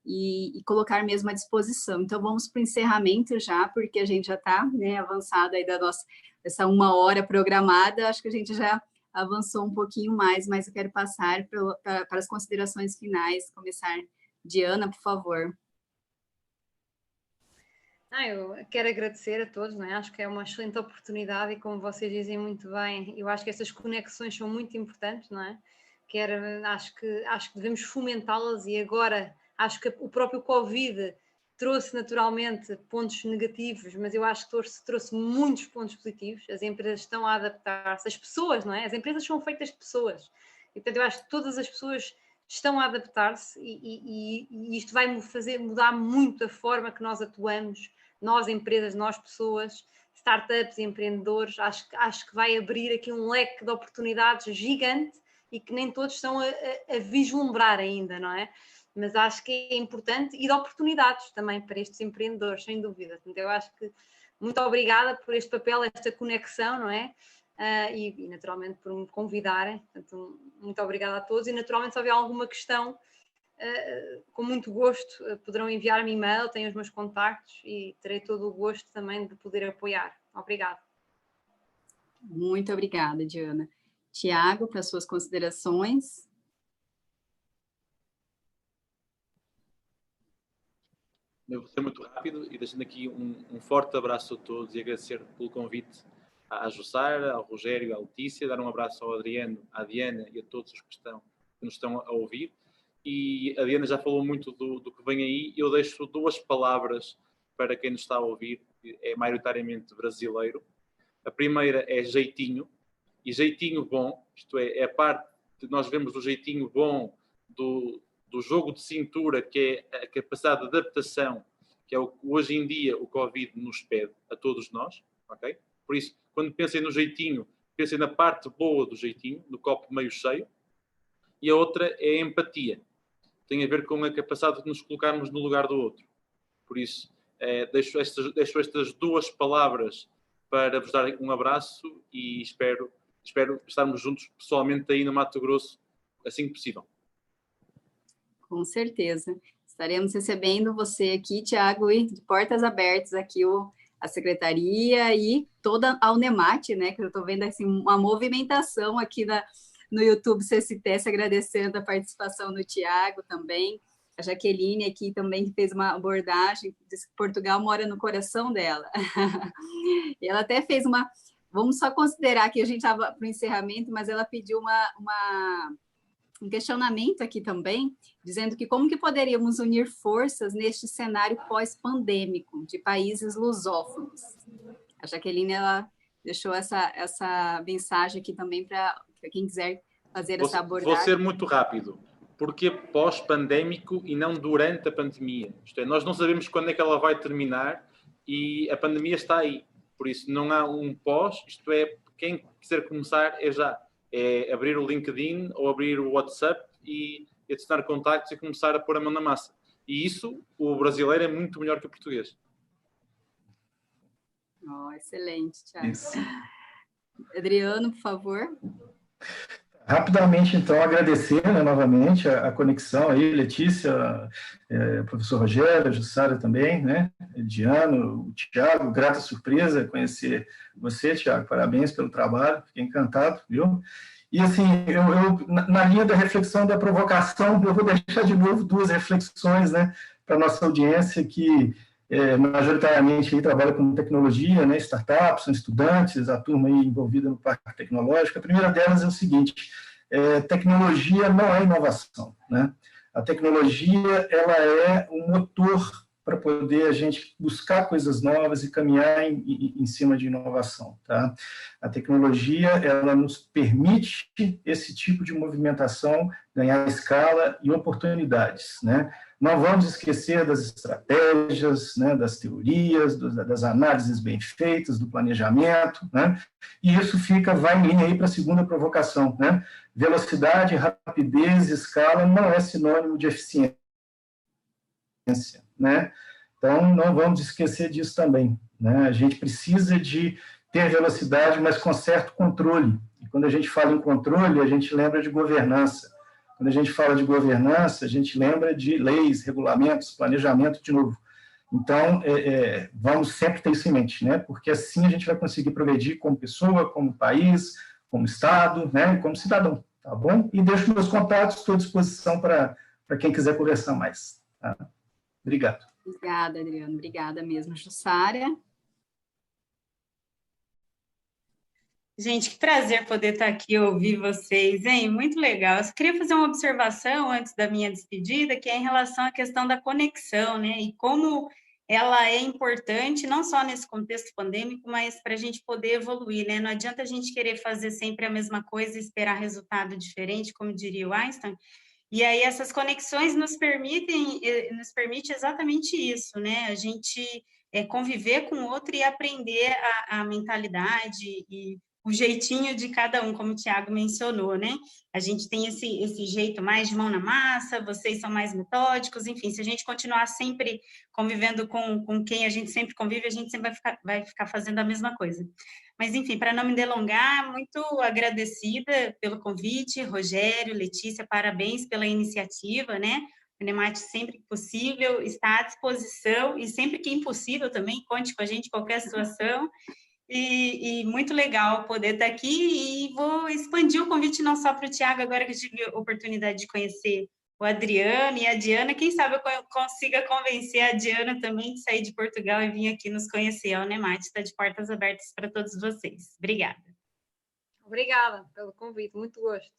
e colocar mesmo à disposição. Então, vamos para o encerramento já, porque a gente já está, né, avançado aí da nossa, essa 1 hora programada, acho que a gente já avançou um pouquinho mais, mas eu quero passar para as considerações finais, começar. Diana, por favor. Eu quero agradecer a todos, não é? Acho que é uma excelente oportunidade e, como vocês dizem muito bem, eu acho que essas conexões são muito importantes, não é? Acho que devemos fomentá-las, e agora acho que o próprio Covid trouxe naturalmente pontos negativos, mas eu acho que trouxe muitos pontos positivos. As empresas estão a adaptar-se, as pessoas, não é? As empresas são feitas de pessoas, e portanto eu acho que todas as pessoas estão a adaptar-se, e isto vai fazer mudar muito a forma que nós atuamos, nós empresas, nós pessoas, startups, empreendedores. Acho que vai abrir aqui um leque de oportunidades gigante e que nem todos estão a vislumbrar ainda, não é? Mas acho que é importante, e de oportunidades também para estes empreendedores, sem dúvida. Então, eu acho que muito obrigada por este papel, esta conexão, não é? E naturalmente por me convidarem. Portanto, muito obrigada a todos, e naturalmente se houver alguma questão, com muito gosto poderão enviar-me e-mail, têm os meus contactos, e terei todo o gosto também de poder apoiar. Obrigada. Muito obrigada, Diana. Tiago, para suas considerações. Eu vou ser muito rápido, e deixando aqui um forte abraço a todos, e agradecer pelo convite à Jussara, ao Rogério, à Letícia, dar um abraço ao Adriano, à Diana e a todos os que nos estão a ouvir. E a Diana já falou muito do que vem aí. Eu deixo 2 palavras para quem nos está a ouvir, que é maioritariamente brasileiro. A primeira é jeitinho, e jeitinho bom, isto é a parte que nós vemos do jeitinho bom do jogo de cintura, que é a capacidade de adaptação, que é o que hoje em dia o Covid nos pede a todos nós, ok? Por isso, quando pensem no jeitinho, pensem na parte boa do jeitinho, no copo meio cheio. E a outra é a empatia. Tem a ver com a capacidade de nos colocarmos no lugar do outro. Por isso, deixo estas 2 palavras para vos dar um abraço, e espero estarmos juntos pessoalmente aí no Mato Grosso assim que possível. Com certeza. Estaremos recebendo você aqui, Tiago, e de portas abertas aqui a secretaria e toda a Unemat, né? Que eu estou vendo assim, uma movimentação aqui no YouTube CSTS, agradecendo a participação do Tiago também. A Jaqueline aqui também, que fez uma abordagem, disse que Portugal mora no coração dela. E ela até fez vamos só considerar que a gente estava para o encerramento, mas ela pediu um questionamento aqui também, dizendo que como que poderíamos unir forças neste cenário pós-pandêmico de países lusófonos. A Jaqueline, ela deixou essa mensagem aqui também para quem quiser fazer essa abordagem. Vou ser muito rápido. Porque pós-pandémico e não durante a pandemia? Isto é, nós não sabemos quando é que ela vai terminar, e a pandemia está aí. Por isso, não há um pós. Isto é, quem quiser começar é já. É abrir o LinkedIn ou abrir o WhatsApp e adicionar contactos e começar a pôr a mão na massa. E isso, o brasileiro é muito melhor que o português. Excelente, Thiago. Isso. Adriano, por favor. Rapidamente, então, agradecer, né, novamente a conexão aí, Letícia, professor Rogério, a Jussara também, né, Diano, o Tiago, grata surpresa conhecer você, Tiago, parabéns pelo trabalho, fiquei encantado, viu? E, assim, eu na linha da reflexão da provocação, eu vou deixar de novo 2 reflexões, né, para a nossa audiência, que majoritariamente aí trabalha com tecnologia, né, startups, são estudantes, a turma aí envolvida no Parque Tecnológico. A primeira delas é o seguinte: tecnologia não é inovação, né? A tecnologia, ela é um motor para poder a gente buscar coisas novas e caminhar em cima de inovação. Tá? A tecnologia, ela nos permite esse tipo de movimentação, ganhar escala e oportunidades, né? Não vamos esquecer das estratégias, né, das teorias, das análises bem feitas, do planejamento, né? E isso vai em linha aí para a segunda provocação, né? Velocidade, rapidez, escala não é sinônimo de eficiência, né? Então, não vamos esquecer disso também, né? A gente precisa de ter velocidade, mas com certo controle. E quando a gente fala em controle, a gente lembra de governança. Quando a gente fala de governança, a gente lembra de leis, regulamentos, planejamento de novo. Então, vamos sempre ter isso em mente, né? Porque assim a gente vai conseguir progredir como pessoa, como país, como Estado, né? E como cidadão, tá bom? E deixo meus contatos, estou à disposição para quem quiser conversar mais. Tá? Obrigado. Obrigada, Adriano. Obrigada mesmo, Jussara. Gente, que prazer poder estar aqui e ouvir vocês, hein? Muito legal. Eu só queria fazer uma observação antes da minha despedida, que é em relação à questão da conexão, né? E como ela é importante, não só nesse contexto pandêmico, mas para a gente poder evoluir, né? Não adianta a gente querer fazer sempre a mesma coisa e esperar resultado diferente, como diria o Einstein. E aí essas conexões nos permite exatamente isso, né? A gente conviver com o outro e aprender a mentalidade e o jeitinho de cada um, como o Thiago mencionou, né? A gente tem esse jeito mais de mão na massa, vocês são mais metódicos, enfim, se a gente continuar sempre convivendo com quem a gente sempre convive, a gente sempre vai ficar fazendo a mesma coisa. Mas, enfim, para não me delongar, muito agradecida pelo convite, Rogério, Letícia, parabéns pela iniciativa, né? O NEMAT, sempre que possível, está à disposição, e sempre que impossível também, conte com a gente em qualquer situação. E muito legal poder estar aqui, e vou expandir o convite não só para o Thiago, agora que eu tive a oportunidade de conhecer o Adriano e a Diana, quem sabe eu consiga convencer a Diana também de sair de Portugal e vir aqui nos conhecer. A Unemat está de portas abertas para todos vocês. Obrigada. Obrigada pelo convite, muito gosto.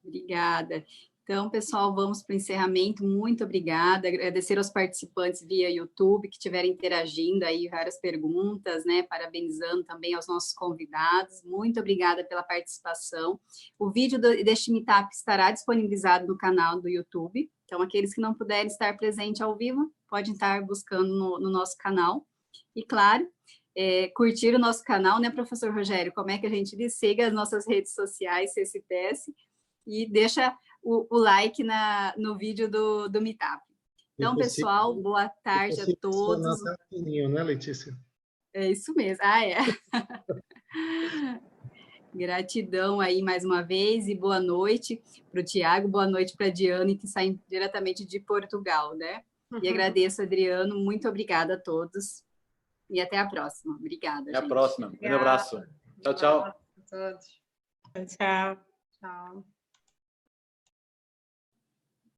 Obrigada. Então, pessoal, vamos para o encerramento. Muito obrigada. Agradecer aos participantes via YouTube que estiveram interagindo aí, várias perguntas, né? Parabenizando também aos nossos convidados. Muito obrigada pela participação. O vídeo deste Meetup estará disponibilizado no canal do YouTube. Então, aqueles que não puderem estar presentes ao vivo, podem estar buscando no nosso canal. E, claro, curtir o nosso canal, né, professor Rogério? Como é que a gente diz? Siga as nossas redes sociais, CSPS, e deixa o like no vídeo do Meetup. Então, pessoal, boa tarde a todos. Né, Letícia? É isso mesmo. Gratidão aí mais uma vez e boa noite para o Thiago, boa noite para a Diane, que sai diretamente de Portugal, né? E agradeço, Adriano, muito obrigada a todos e até a próxima. Obrigada, Até a próxima. Um abraço. Tchau, tchau. Tchau a todos. Tchau. Tchau.